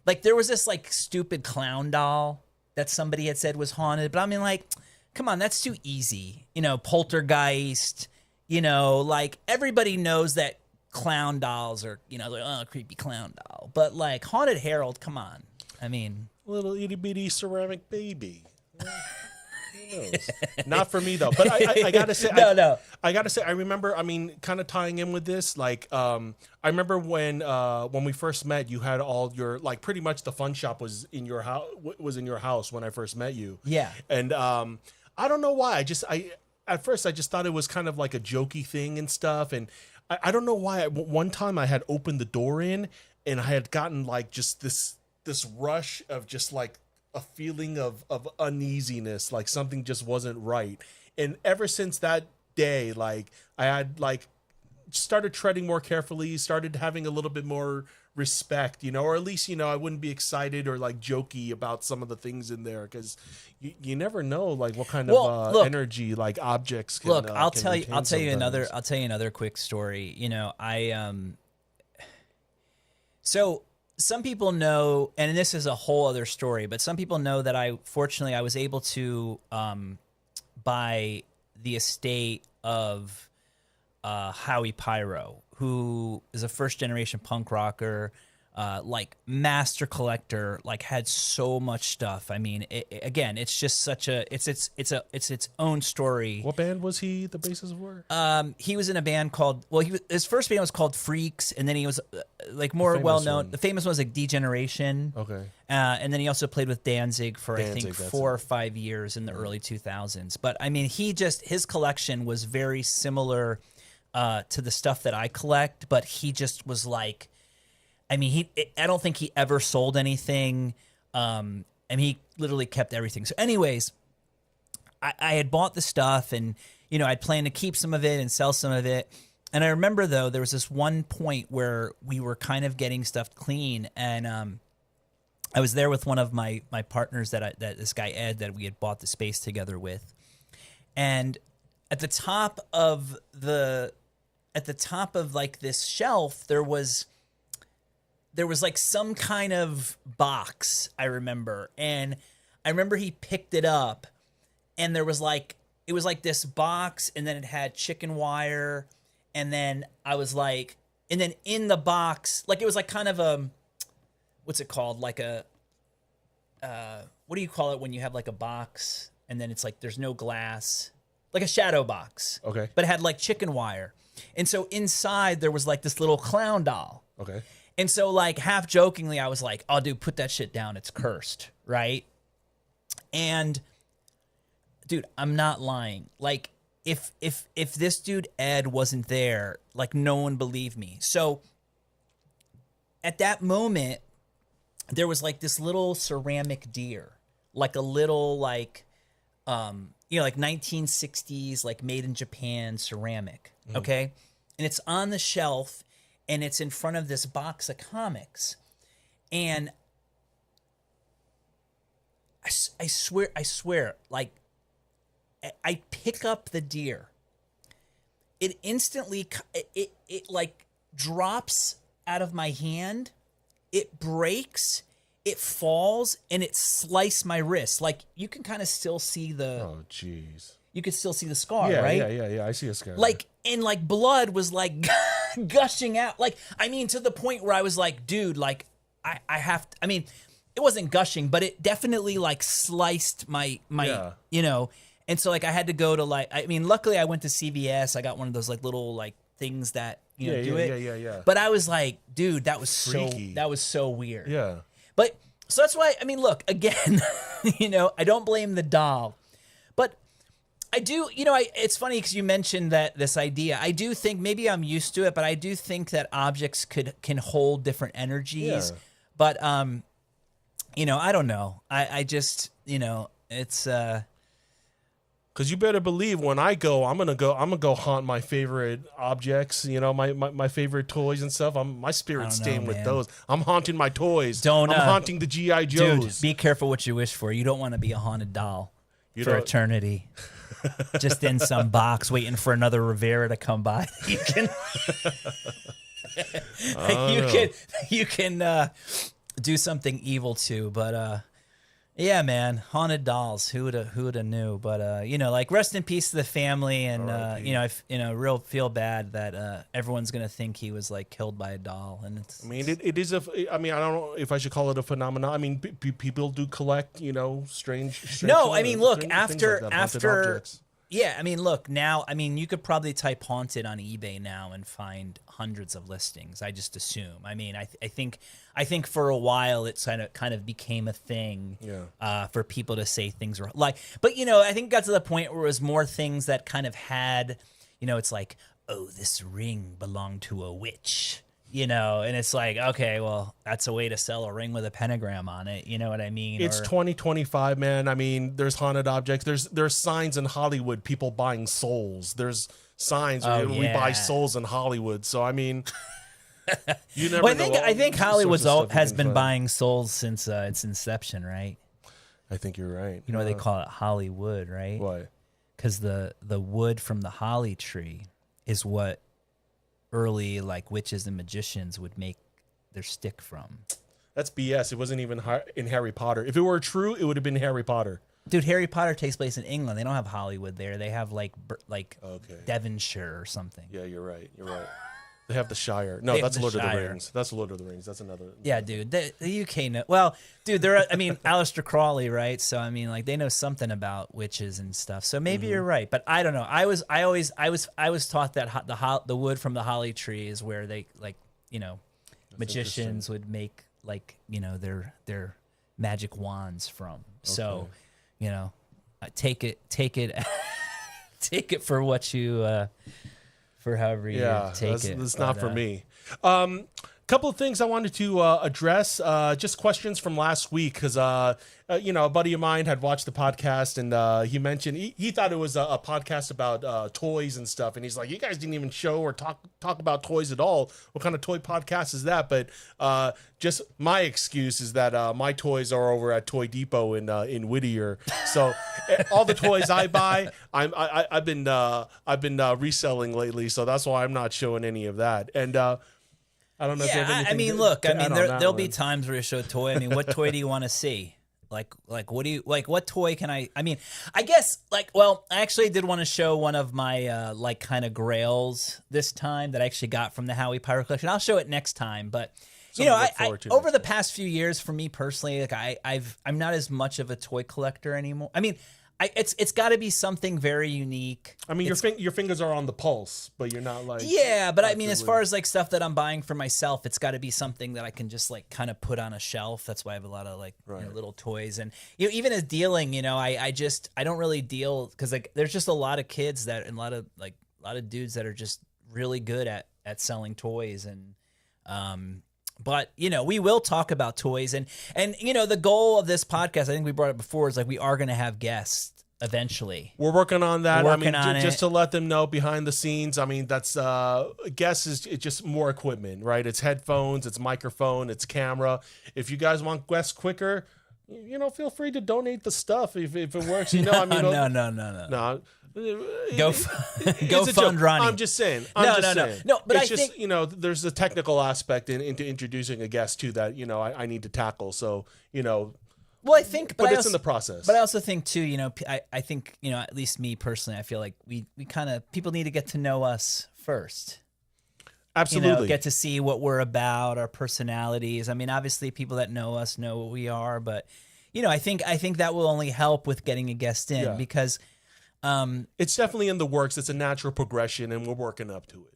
like, there was this like stupid clown doll that somebody had said was haunted, but I mean, like, come on, that's too easy. Poltergeist, like everybody knows that clown dolls are, like, oh, creepy clown doll. But like Haunted Harold, come on. I mean, Little itty bitty ceramic baby. Who knows? Not for me though. But I gotta say, No. I gotta say, I remember. I mean, kind of tying in with this. Like, I remember when we first met, you had all your like pretty much the Funshop was in your house. Was in your house when I first met you. Yeah. And I don't know why. At first I just thought it was kind of like a jokey thing and stuff. And I don't know why. One time I had opened the door in, and I had gotten like just this rush of just like a feeling of uneasiness, like something just wasn't right. And ever since that day, like I had like started treading more carefully, started having a little bit more respect, or at least, I wouldn't be excited or like jokey about some of the things in there, because you never know like what kind of energy like objects can, I'll can tell you retain I'll tell you another quick story. So some people know, and this is a whole other story, but some people know that I was able to buy the estate of Howie Pyro, who is a first generation punk rocker, like master collector, like had so much stuff. I mean, again, it's just such it's its own story. What band was he the bassist for? He was in a band called, his first band was called Freaks, and then he was like more well known. The famous one was like Degeneration. Okay. And then he also played with Danzig for I think Danzig, 4 or 5 years in the early 2000s. But I mean, his collection was very similar to the stuff that I collect, but he just was like, I mean, I don't think he ever sold anything. And he literally kept everything. So anyways, I had bought the stuff, and, you know, I'd planned to keep some of it and sell some of it. And I remember, though, there was this one point where we were kind of getting stuff clean, and I was there with one of my partners that this guy Ed that we had bought the space together with. And at the top of like this shelf, there was like some kind of box, I remember. And I remember he picked it up, and it was like this box, and then it had chicken wire. And then I was like, and then in the box, like it was like kind of a, what's it called? Like a, what do you call it when you have like a box and then it's like there's no glass? Like a shadow box. Okay. But it had like chicken wire. And so inside there was like this little clown doll. Okay. And so like half jokingly, I was like, oh, dude, put that shit down. It's cursed. Right. And dude, I'm not lying. Like if this dude, Ed, wasn't there, like no one believed me. So at that moment, there was like this little ceramic deer, like a little like, like 1960s, like made in Japan ceramic. Okay. And it's on the shelf, and it's in front of this box of comics. And I swear, like, I pick up the deer. It instantly, it like drops out of my hand. It breaks, it falls, and it sliced my wrist. Like, you can kind of still see the... Oh, jeez. You could still see the scar, Yeah, right? Yeah. I see a scar. Like, and like blood was like gushing out. Like, I mean, to the point where I was like, dude, like, I have to, I mean, it wasn't gushing, but it definitely like sliced my you know. And so like I had to go to like, I mean, luckily I went to CVS. I got one of those like little like things that, you know, do it. Yeah. But I was like, dude, that was Freaky. so weird. Yeah. But so that's why, I mean, look, again, you know, I don't blame the doll, but I do, you know, it's funny because you mentioned that this idea. I do think maybe I'm used to it, but I do think that objects can hold different energies. Yeah. But you know, I don't know. I just, you know, it's because you better believe when I go, I'm gonna go haunt my favorite objects. You know, my favorite toys and stuff. My spirit's staying with those. I'm haunting my toys. I'm haunting the GI Joes. Dude, be careful what you wish for. You don't want to be a haunted doll for eternity. Just in some box waiting for another Rivera to come by. You can do something evil to, but yeah, man, haunted dolls. Who would have knew? But you know, like rest in peace to the family, and you know, real feel bad that everyone's gonna think he was like killed by a doll, and it's. I mean, it is I mean, I don't know if I should call it a phenomenon. I mean, people do collect, you know, strange. No, I mean, look, after. Objects. Yeah, I mean, look, now, I mean, you could probably type haunted on eBay now and find hundreds of listings. I just assume. I mean, I think for a while it kind of became a thing for people to say things were like, but you know, I think it got to the point where it was more things that kind of had, you know, it's like, oh, this ring belonged to a witch. You know, and it's like, okay, well, that's a way to sell a ring with a pentagram on it. You know what I mean? It's 2025, man. I mean, there's haunted objects. There's signs in Hollywood, people buying souls. There's signs we buy souls in Hollywood. So I mean, you never. Well, I think Hollywood has been buying souls since its inception, right? I think you're right. You know, they call it Hollywood, right? Why? Because the wood from the holly tree is what early like witches and magicians would make their stick from. That's BS. It wasn't even in Harry Potter. If it were true, it would have been Harry Potter. Dude, Harry Potter takes place in England. They don't have Hollywood there. They have like Okay. Devonshire or something. Yeah, you're right. They have the Shire. No, They have that's the Lord of the Shire. Rings. That's Lord of the Rings. That's another. Yeah, dude. The UK know. Well, dude, Aleister Crowley, right? So I mean, like they know something about witches and stuff. So maybe you're right, but I don't know. I was taught that the wood from the holly tree is where they magicians would make their magic wands from. So, take it take it for what you for however you take it. That's not for me. Couple of things I wanted to address, just questions from last week, because a buddy of mine had watched the podcast, and he mentioned he thought it was a podcast about toys and stuff, and he's like, you guys didn't even show or talk about toys at all. What kind of toy podcast is that? But just my excuse is that my toys are over at Toy Depot in Whittier, so all the toys I buy, I've been reselling lately, so that's why I'm not showing any of that. And I don't know if you have anything. I mean, look, there'll be times where you show a toy. I mean, what toy do you want to see? Like, what do you like? What toy can I mean, I guess, I actually did want to show one of my kind of grails this time that I actually got from the Howie Pirate Collection. I'll show it next time, but I over the past few years, for me personally, I'm not as much of a toy collector anymore. I mean, it's got to be something very unique. I mean, your fingers are on the pulse, but you're not like... Yeah, but I mean, as far as like stuff that I'm buying for myself, it's got to be something that I can just like kind of put on a shelf. That's why I have a lot of little toys. And even as dealing, I don't really deal because like there's just a lot of kids and a lot of dudes that are just really good at selling toys. And but we will talk about toys, and the goal of this podcast, I think we brought it before, is like we are going to have guests eventually. We're working on that. Just to let them know behind the scenes. I mean, that's guests is just more equipment, right? It's headphones, it's microphone, it's camera. If you guys want guests quicker, feel free to donate the stuff if it works. No. Go fund Ronnie. I'm just saying. No. But it's there's a technical aspect into introducing a guest too that I need to tackle. So Well, I think, but it's in the process. But I also think too, I think at least me personally, I feel like we kind of people need to get to know us first. Absolutely, get to see what we're about, our personalities. I mean, obviously, people that know us know what we are, but I think that will only help with getting a guest in because. It's definitely in the works. It's a natural progression, and we're working up to it.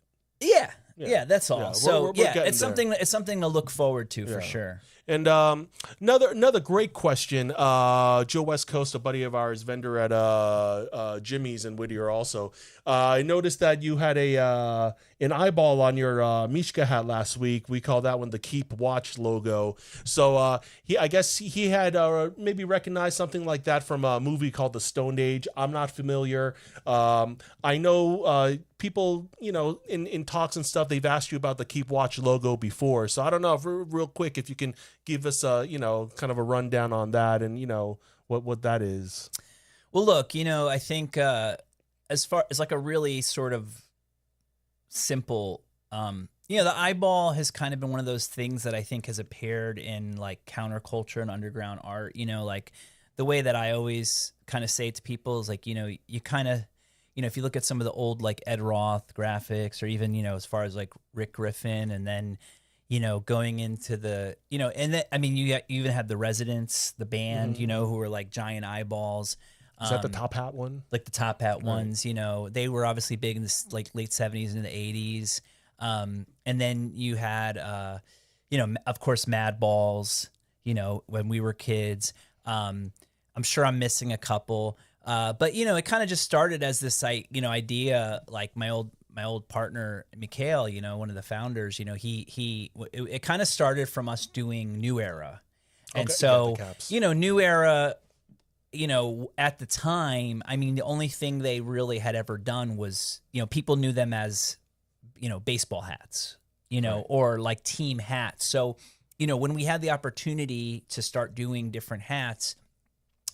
Yeah, that's all. We're it's something to look forward to for sure. And another great question. Joe West Coast, a buddy of ours, vendor at Jimmy's in Whittier, also. I noticed that you had an eyeball on your Mishka hat last week. We call that one the Keep Watch logo. So I guess he had maybe recognized something like that from a movie called The Stone Age. I'm not familiar. I know people, in talks and stuff, they've asked you about the Keep Watch logo before. So I don't know if real quick if you can give us kind of a rundown on that and what that is. Well, look, I think as far as like a really sort of simple, the eyeball has kind of been one of those things that I think has appeared in like counterculture and underground art. Like the way that I always kind of say it to people is like, you kind of, if you look at some of the old like Ed Roth graphics, or even, as far as like Rick Griffin, and then, going into the, and then, I mean, you even had the Residents, the band, who were like giant eyeballs. Is that the Top Hat one? Like the Top Hat ones, they were obviously big in the like late 70s and the 80s. And then you had, of course, Mad Balls, when we were kids. I'm sure I'm missing a couple. But it kind of just started as this idea, like my old partner Mikhail, one of the founders, it kind of started from us doing New Era. And so, New Era, at the time, I mean, the only thing they really had ever done was, people knew them as, baseball hats, right, or like team hats. So, when we had the opportunity to start doing different hats,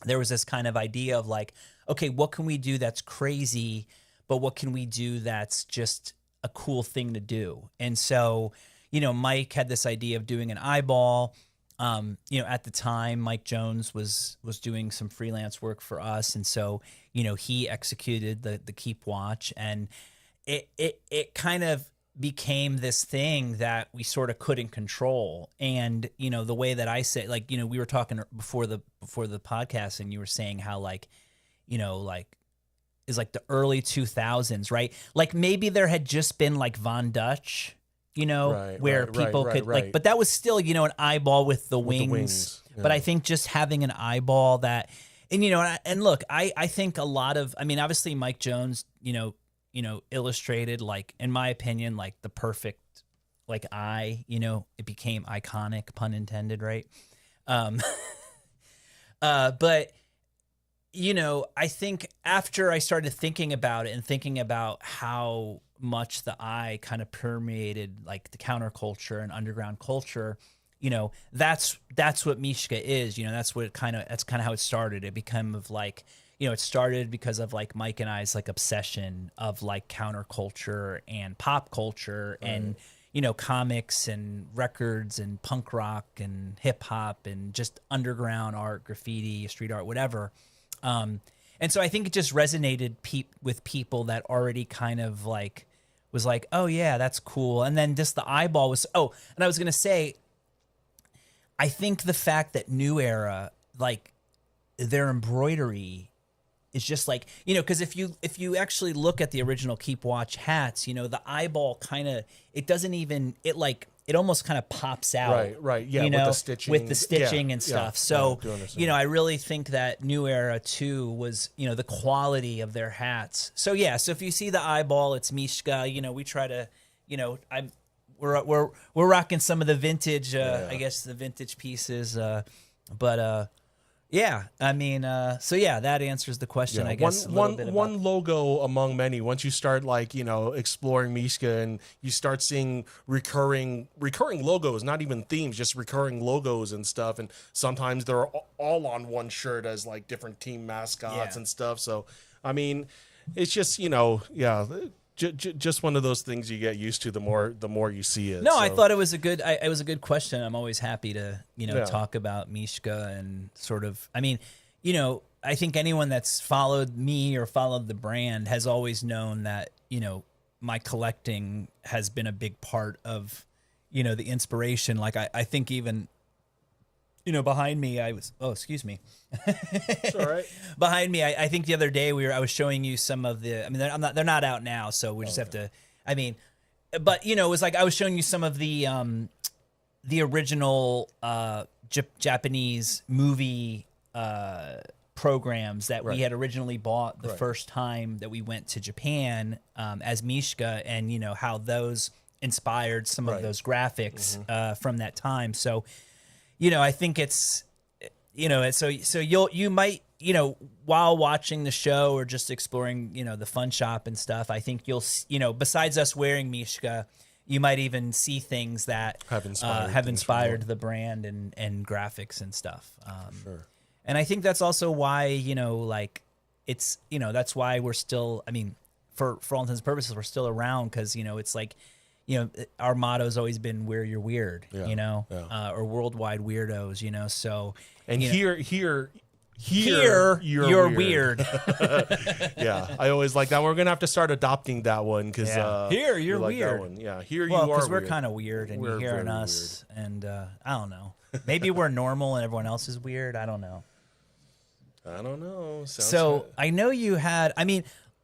there was this kind of idea of like, okay, what can we do that's crazy, but what can we do that's just a cool thing to do? And so, Mike had this idea of doing an eyeball. At the time, Mike Jones was doing some freelance work for us, and so he executed the Keep Watch, and it kind of became this thing that we sort of couldn't control. And the way that I say, like, we were talking before the podcast, and you were saying how is like the early 2000s, right? Like maybe there had just been like Von Dutch, where people could like, but that was still, an eyeball with the wings. Yeah. But I think just having an eyeball that, and look, I think a lot of, obviously Mike Jones, illustrated, like, in my opinion, like the perfect, like eye, it became iconic, pun intended, right? But I think after I started thinking about it and thinking about how much the eye kind of permeated like the counterculture and underground culture, that's what Mishka is. That's kind of how it started. It became of like, it started because of like Mike and I's like obsession of like counterculture and pop culture and comics and records and punk rock and hip hop and just underground art, graffiti, street art, whatever. And so I think it just resonated with people that already kind of like was like, oh yeah, that's cool. And then just the eyeball was, and I was going to say, I think the fact that New Era, like their embroidery is just like, because if you actually look at the original Keep Watch hats, the eyeball kind of, it almost kind of pops out. Right. Yeah, with the stitching and stuff. So, yeah, I really think that New Era too was, the quality of their hats. So yeah, so if you see the eyeball, it's Mishka. We try to, we're rocking some of the vintage, I guess the vintage pieces, but yeah, so yeah, that answers the question. I guess one logo among many. Once you start like exploring Mishka and you start seeing recurring logos, not even themes, just recurring logos and stuff. And sometimes they're all on one shirt as like different team mascots and stuff. So it's just just one of those things you get used to the more you see it. No, so. I thought it was a good question. I'm always happy to talk about Mishka and sort of. I think anyone that's followed me or followed the brand has always known that my collecting has been a big part of the inspiration. Like I think even. Behind me, excuse me. It's all right. Behind me, I think the other day I was showing you some of the. They're not out now, so we just have to. But it was like I was showing you some of the original Japanese movie programs that we had originally bought the first time that we went to Japan as Mishka, and how those inspired some of those graphics from that time. So. I think it's, so you might, while watching the show or just exploring, the fun shop and stuff, I think you'll, besides us wearing Mishka, you might even see things that have inspired the brand and graphics and stuff. Sure. And I think that's also why, it's, that's why we're still, for all intents and purposes, we're still around because, it's like, our motto's always been "Where you're weird," or worldwide weirdos, So and here you're weird. Yeah, I always like that. We're gonna have to start adopting that one because here you're like weird. That one. Yeah, here you well, are. Because we're kind of weird, and you're hearing us, weird. And I don't know. Maybe we're normal and everyone else is weird. I don't know. Sounds so good. I know you had.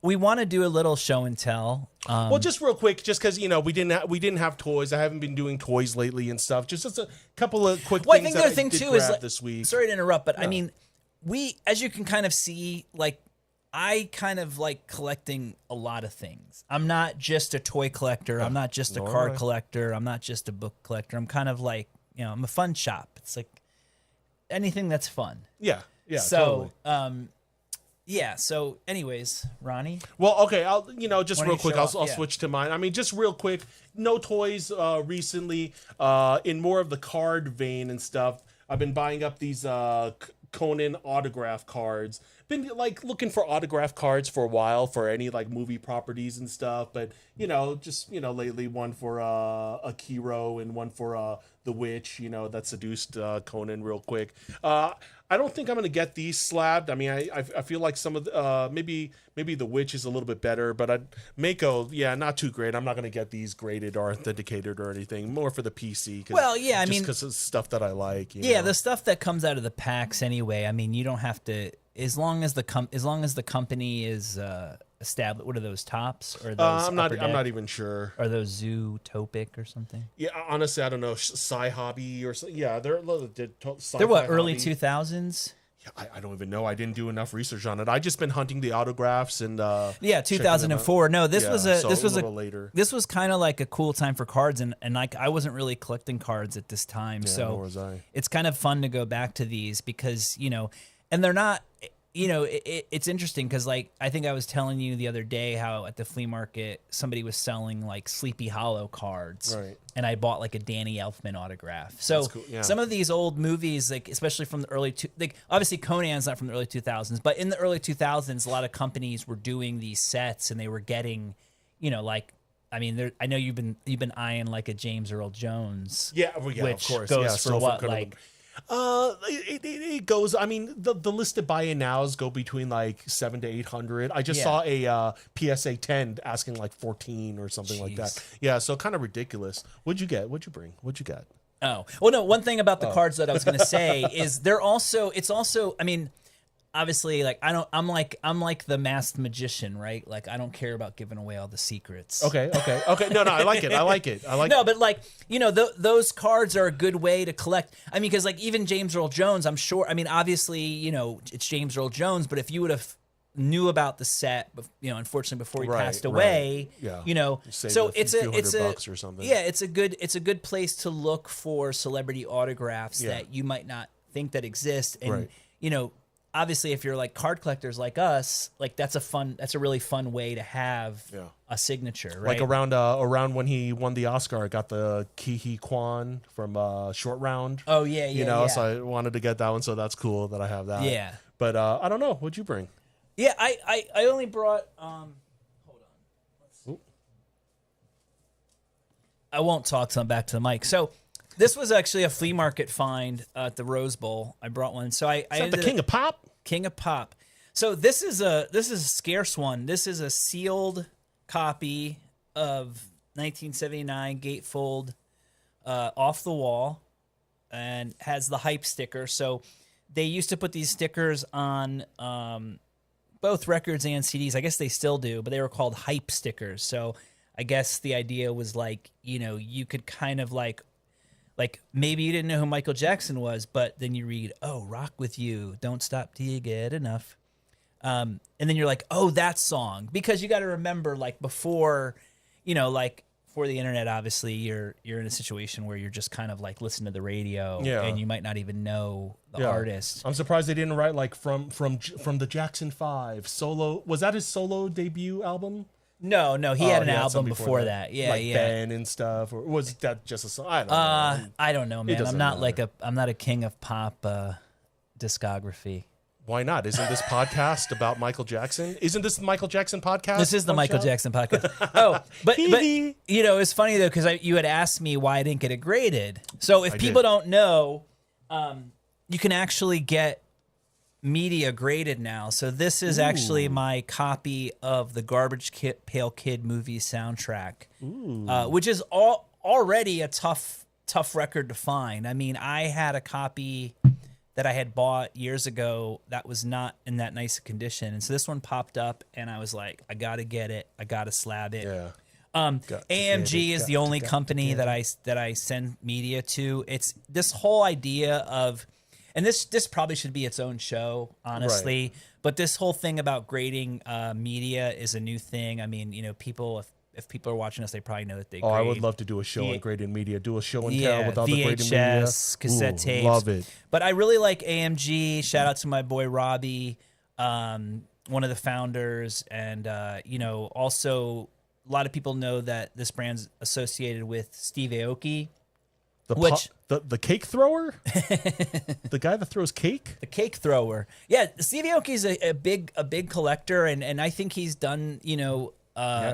We want to do a little show and tell. Well, just real quick, just because we didn't have toys. I haven't been doing toys lately and stuff. Just a couple of quick things. I think the other thing too is like, this week. Sorry to interrupt, but we, as you can kind of see, like I kind of like collecting a lot of things. I'm not just a toy collector. I'm not just a card collector. I'm not just a book collector. I'm kind of like I'm a fun shop. It's like anything that's fun. Yeah. So. Totally. Yeah. So, anyways, Ronnie. Well, okay. I'll just real quick. I'll yeah. switch to mine. Just real quick. No toys recently. In more of the card vein and stuff. I've been buying up these Conan autograph cards been like looking for autograph cards for a while for any like movie properties and stuff, but just lately one for Akiro and one for the witch, that seduced Conan real quick. I don't think I'm gonna get these slabbed. I mean, I feel like some of the, maybe the witch is a little bit better, but Mako, not too great. I'm not gonna get these graded or authenticated or anything. More for the PC. Well, yeah, I mean, because it's stuff that I like. The stuff that comes out of the packs anyway. I mean, you don't have to, as long as the company is established. What are those tops or those? I'm not even sure. Are those Zootopic or something? Yeah, honestly, I don't know. Sci Hobby or something. Yeah, they're what, early 2000s? Yeah, I don't even know. I didn't do enough research on it. I just been hunting the autographs and 2004. No, this was later. This was kind of like a cool time for cards, and like I wasn't really collecting cards at this time, nor was I. It's kind of fun to go back to these because and they're not. It's interesting because, like, I think I was telling you the other day how at the flea market somebody was selling like Sleepy Hollow cards, right? And I bought like a Danny Elfman autograph. So cool. Some of these old movies, like especially from the early obviously Conan's not from the early 2000s, but in the early 2000s, a lot of companies were doing these sets and they were getting, I mean, I know you've been eyeing like a James Earl Jones, which of course, goes for what, like. It goes. I mean, the listed buy-in nows go between like 700 to 800. I just saw a PSA 10 asking like 14 or something like that. Yeah, so kind of ridiculous. What'd you get? What'd you bring? What'd you get? Oh, well, no. One thing about the cards that I was going to say is it's also. I mean, obviously, like I'm like the masked magician, right? Like I don't care about giving away all the secrets. Okay. No, I like it. No, but like those cards are a good way to collect. I mean, because like even James Earl Jones, I'm sure. I mean, obviously, it's James Earl Jones, but if you would have knew about the set, unfortunately before he passed away, so it's a bucks or something. Yeah, it's a good place to look for celebrity autographs that you might not think that exist, and obviously, if you're like card collectors like us, like that's a really fun way to have a signature, right? Like around when he won the Oscar, I got the Ki Kwan from Short Round. Oh yeah. So I wanted to get that one, so that's cool that I have that. Yeah. But I don't know. What'd you bring? Yeah, I only brought. Hold on. Let's see. I won't talk till I'm back to the mic. So. This was actually a flea market find at the Rose Bowl. I brought one. So I the King of Pop? King of Pop. So this is a scarce one. This is a sealed copy of 1979 gatefold off the wall and has the hype sticker. So they used to put these stickers on both records and CDs. I guess they still do, but they were called hype stickers. So I guess the idea was like, you could kind of like maybe you didn't know who Michael Jackson was, but then you read, "Oh, rock with you, don't stop till you get enough," and then you're like, "Oh, that song," because you got to remember, like before the internet, obviously you're in a situation where you're just kind of like listening to the radio, and you might not even know the artist. I'm surprised they didn't write like from the Jackson 5 solo. Was that his solo debut album? No, he had an album before that. Yeah, like Ben and stuff, or was that just a song? I don't know. I don't know, man. I'm not a king of pop discography. Why not? Isn't this podcast about Michael Jackson? Isn't this the Michael Jackson podcast? This is the Michael Jackson podcast. Oh, but it's funny though because you had asked me why I didn't get it graded. So if people don't know, you can actually get media graded now. So this is actually my copy of the Garbage Pail Kid movie soundtrack, which is already a tough record to find. I mean, I had a copy that I had bought years ago that was not in that nice a condition, and so this one popped up, and I was like, I gotta get it. I gotta slab it. Yeah. AMG is the only company that I send media to. It's this whole idea of. And this probably should be its own show, honestly. Right. But this whole thing about grading media is a new thing. I mean, people, if people are watching us, they probably know that they grade. I would love to do a show on grading media. Do a show and tell with other grading media. VHS, cassette tapes. Love it. But I really like AMG. Shout out to my boy Robbie, one of the founders. And, also a lot of people know that this brand's associated with Steve Aoki. The cake thrower, the guy that throws cake, the cake thrower. Yeah, Steve Aoki's a big collector, and I think he's done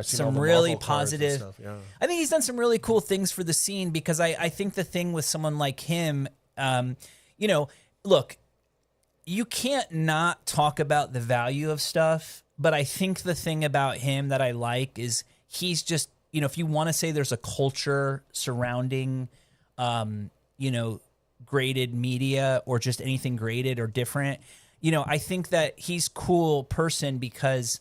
some really positive. Yeah. I think he's done some really cool things for the scene because I think the thing with someone like him, look, you can't not talk about the value of stuff, but I think the thing about him that I like is he's just, if you want to say there's a culture surrounding graded media or just anything graded or different, I think that he's cool person because,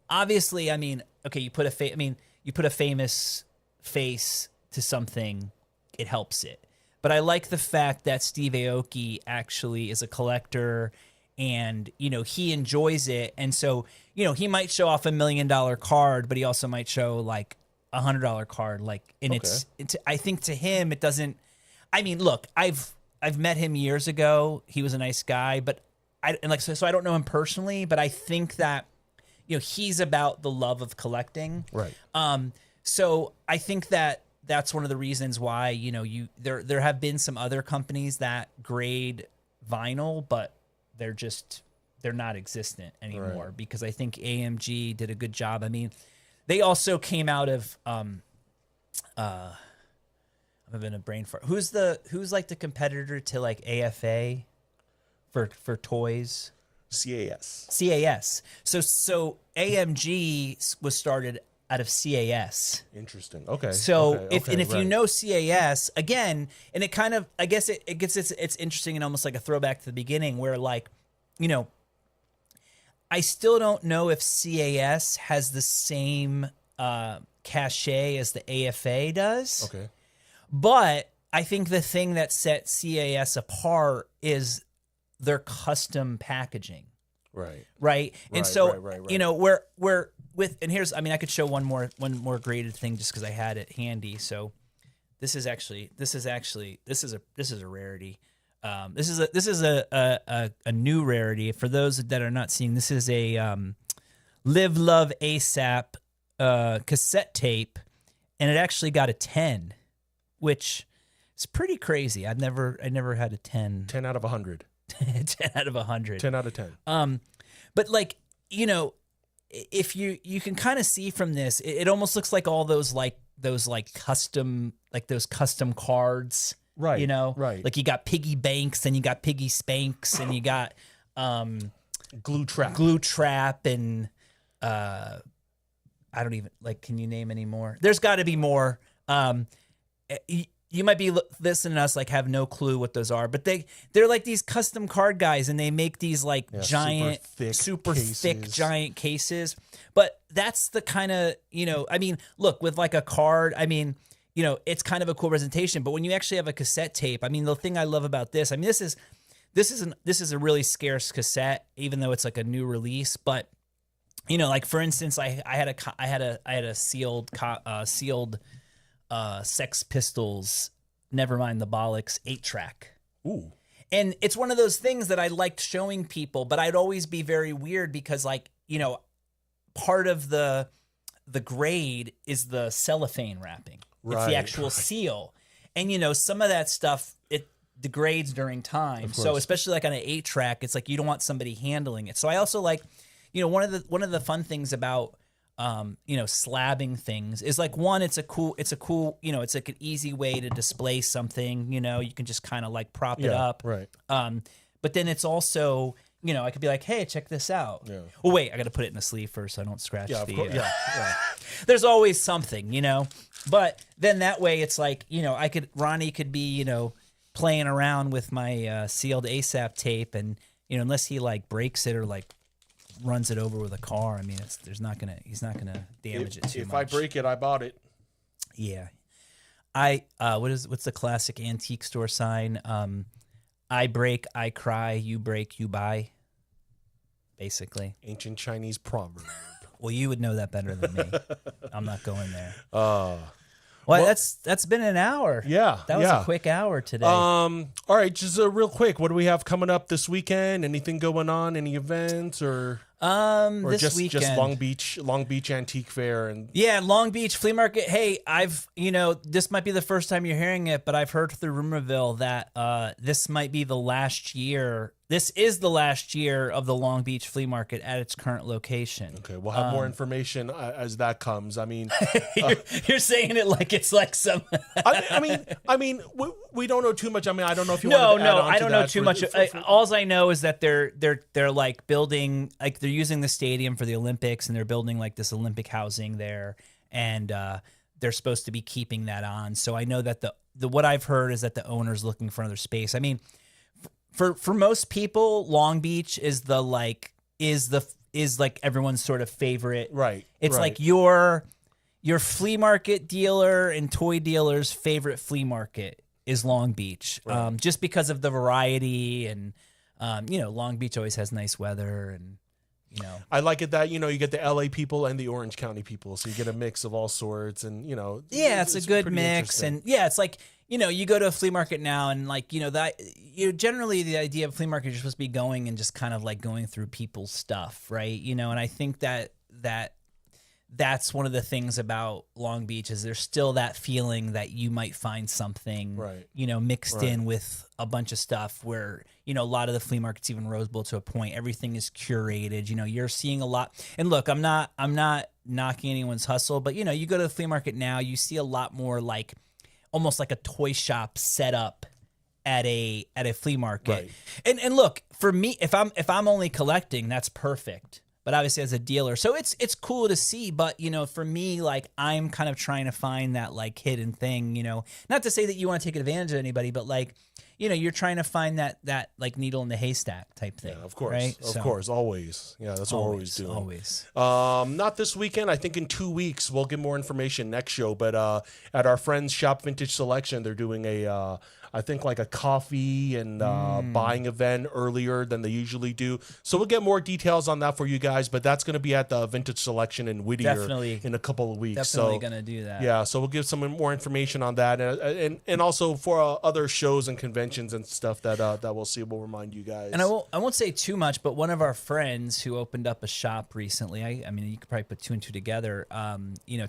obviously, I mean, okay, you put a famous face to something, it helps it. But I like the fact that Steve Aoki actually is a collector and, he enjoys it. And so, he might show off $1 million card, but he also might show like $100 card. It's I think to him, it doesn't, I mean, look, I've met him years ago. He was a nice guy, but so I don't know him personally, but I think that, he's about the love of collecting. Right. So I think that that's one of the reasons why, there have been some other companies that grade vinyl, but they're not existent anymore because I think AMG did a good job. I mean, they also came out of, I'm having a brain fart. Who's like the competitor to like AFA for toys? CAS. So AMG was started out of CAS. Interesting. Okay. So if you know CAS again, and it kind of, I guess it gets it's interesting and almost like a throwback to the beginning where like, I still don't know if CAS has the same cachet as the AFA does. Okay. But I think the thing that set CAS apart is their custom packaging. Right. And so, we're with, and here's, I mean, I could show one more graded thing just because I had it handy. So this is a rarity. This is a new rarity for those that are not seeing. This is a Live Love ASAP cassette tape, and it actually got a 10, which is pretty crazy. I never had a 10. 10 out of 100. 10 out of 100. 10 out of 10. But like, if you can kind of see from this, it almost looks like all those custom cards. Right. Right. Like you got piggy banks and you got piggy spanks and you got glue trap and I don't even can you name any more? There's got to be more. You might be listening to us have no clue what those are, but they're like these custom card guys and they make these giant, super thick giant cases. But that's the kind of, I mean, look, with a card, I mean, it's kind of a cool presentation, but when you actually have a cassette tape, I mean, the thing I love about this, I mean, this is a really scarce cassette, even though it's a new release. But for instance, I had a sealed Sex Pistols, Nevermind the Bollocks 8-track. Ooh. And it's one of those things that I liked showing people, but I'd always be very weird because part of the grade is the cellophane wrapping. Right. It's the actual seal. And some of that stuff it degrades during time. So especially on an 8-track, it's you don't want somebody handling it. So I also one of the fun things about slabbing things is one, it's a cool, it's an easy way to display something, you can just kind of prop it up. Right. But then it's also, I could be hey, check this out. Yeah. Well, wait, I got to put it in the sleeve first so I don't scratch the. Yeah. There's always something, but then that way it's Ronnie could be, playing around with my sealed ASAP tape and, unless he breaks it or runs it over with a car. I mean, he's not gonna damage it too much. If I break it, I bought it. Yeah. What's the classic antique store sign? I break, I cry, you break, you buy. Basically. Ancient Chinese proverb. Well, you would know that better than me. I'm not going there. Well, that's been an hour. Yeah. That was a quick hour today. All right, just real quick. What do we have coming up this weekend? Anything going on? Any events or? Or This just weekend. Long Beach Antique Fair and Yeah, Long Beach Flea Market. Hey, this might be the first time you're hearing it, but I've heard through Rumorville that this might be the last year. This is the last year of the Long Beach Flea Market at its current location. Okay, we'll have more information as that comes. I mean, You're saying it like it's like some. I mean, we don't know too much. I mean, I don't know if you No, want to add on I to don't know that too for- much. for- All I know is that they're like building, like they're using the stadium for the Olympics, and they're building like this Olympic housing there, and they're supposed to be keeping that on. So I know that the what I've heard is that the owner's looking for another space. I mean, for most people, Long Beach is like everyone's sort of favorite. Right. It's right. like your flea market dealer and toy dealer's favorite flea market is Long Beach, Right. just because of the variety and Long Beach always has nice weather and I like it that you get the LA people and the Orange County people, so you get a mix of all sorts, and yeah, it's a good pretty mix, interesting. and yeah, it's like you go to a flea market now, and like that generally the idea of flea market you're supposed to be going and just kind of like going through people's stuff, right? And I think that's one of the things about Long Beach is there's still that feeling that you might find something, Right. Mixed Right. in with a bunch of stuff where, a lot of the flea markets, even Rose Bowl to a point, everything is curated. You're seeing a lot. And look, I'm not knocking anyone's hustle, but you go to the flea market now, you see a lot more like almost like a toy shop set up at a flea market. Right. And look, for me, if I'm only collecting, that's perfect. But obviously as a dealer, so it's cool to see. But for me, like I'm kind of trying to find that like hidden thing. Not to say that you want to take advantage of anybody, but like you're trying to find that like needle in the haystack type thing. Yeah, of course, right? of course, always. Yeah, that's what we're always doing. Always. Not this weekend. I think in 2 weeks we'll get more information next show. But at our friends Shop Vintage Selection, they're doing a I think like a coffee and buying event earlier than they usually do. So we'll get more details on that for you guys. But that's going to be at the Vintage Selection in Whittier Definitely. in a couple of weeks. Definitely so gonna do that. yeah, so we'll give some more information on that, and also for other shows and conventions and stuff that we'll see. We'll remind you guys. And I won't say too much, but one of our friends who opened up a shop recently, I mean, you could probably put two and two together.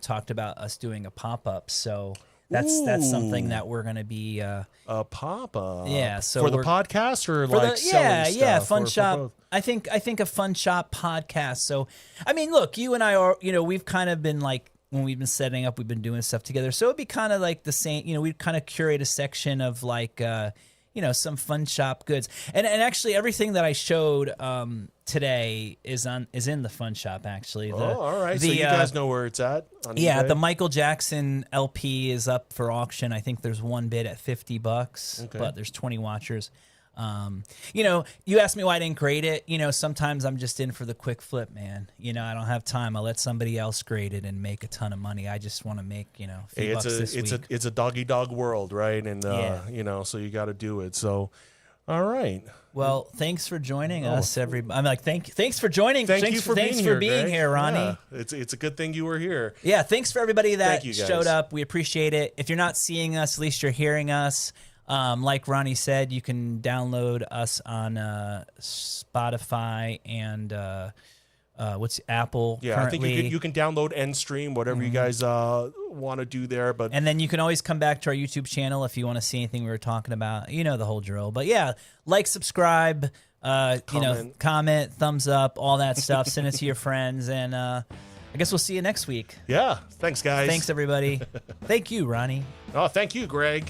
Talked about us doing a pop up. So that's something that we're gonna be a pop-up. Yeah, so for the we're- podcast or for like the selling stuff, Fun or for Shop. both? I think a Fun Shop podcast. So I mean, look, you and I are we've kind of been like when we've been setting up, we've been doing stuff together. So it'd be kind of like the same. We'd kind of curate a section of like some Fun Shop goods, and actually everything that I showed today is in the Fun Shop. Actually, All right. So you guys know where it's at. On eBay? the Michael Jackson LP is up for auction. I think there's one bid at $50, Okay. but there's 20 watchers. You asked me why I didn't grade it. Sometimes I'm just in for the quick flip, man. I don't have time. I'll let somebody else grade it and make a ton of money. I just want to make, a few bucks this week. It's a doggy dog world, right? And Yeah. so you got to do it. So, all right. Well, thanks for joining us, everybody. I'm like, thanks for joining. Thank you for thanks being for here, being Greg. here, Ronnie. Yeah, it's a good thing you were here. Yeah, thanks for everybody that Thank you, guys. showed up. We appreciate it. If you're not seeing us, at least you're hearing us. Like Ronnie said, you can download us on Spotify and what's Apple. Yeah, currently. I think you can download and stream whatever you guys want to do there. But And then you can always come back to our YouTube channel if you want to see anything we were talking about. You know the whole drill. But yeah, like, subscribe, comment, thumbs up, all that stuff. Send it to your friends, and I guess we'll see you next week. yeah, thanks guys. Thanks everybody. Thank you, Ronnie. Oh, thank you, Greg.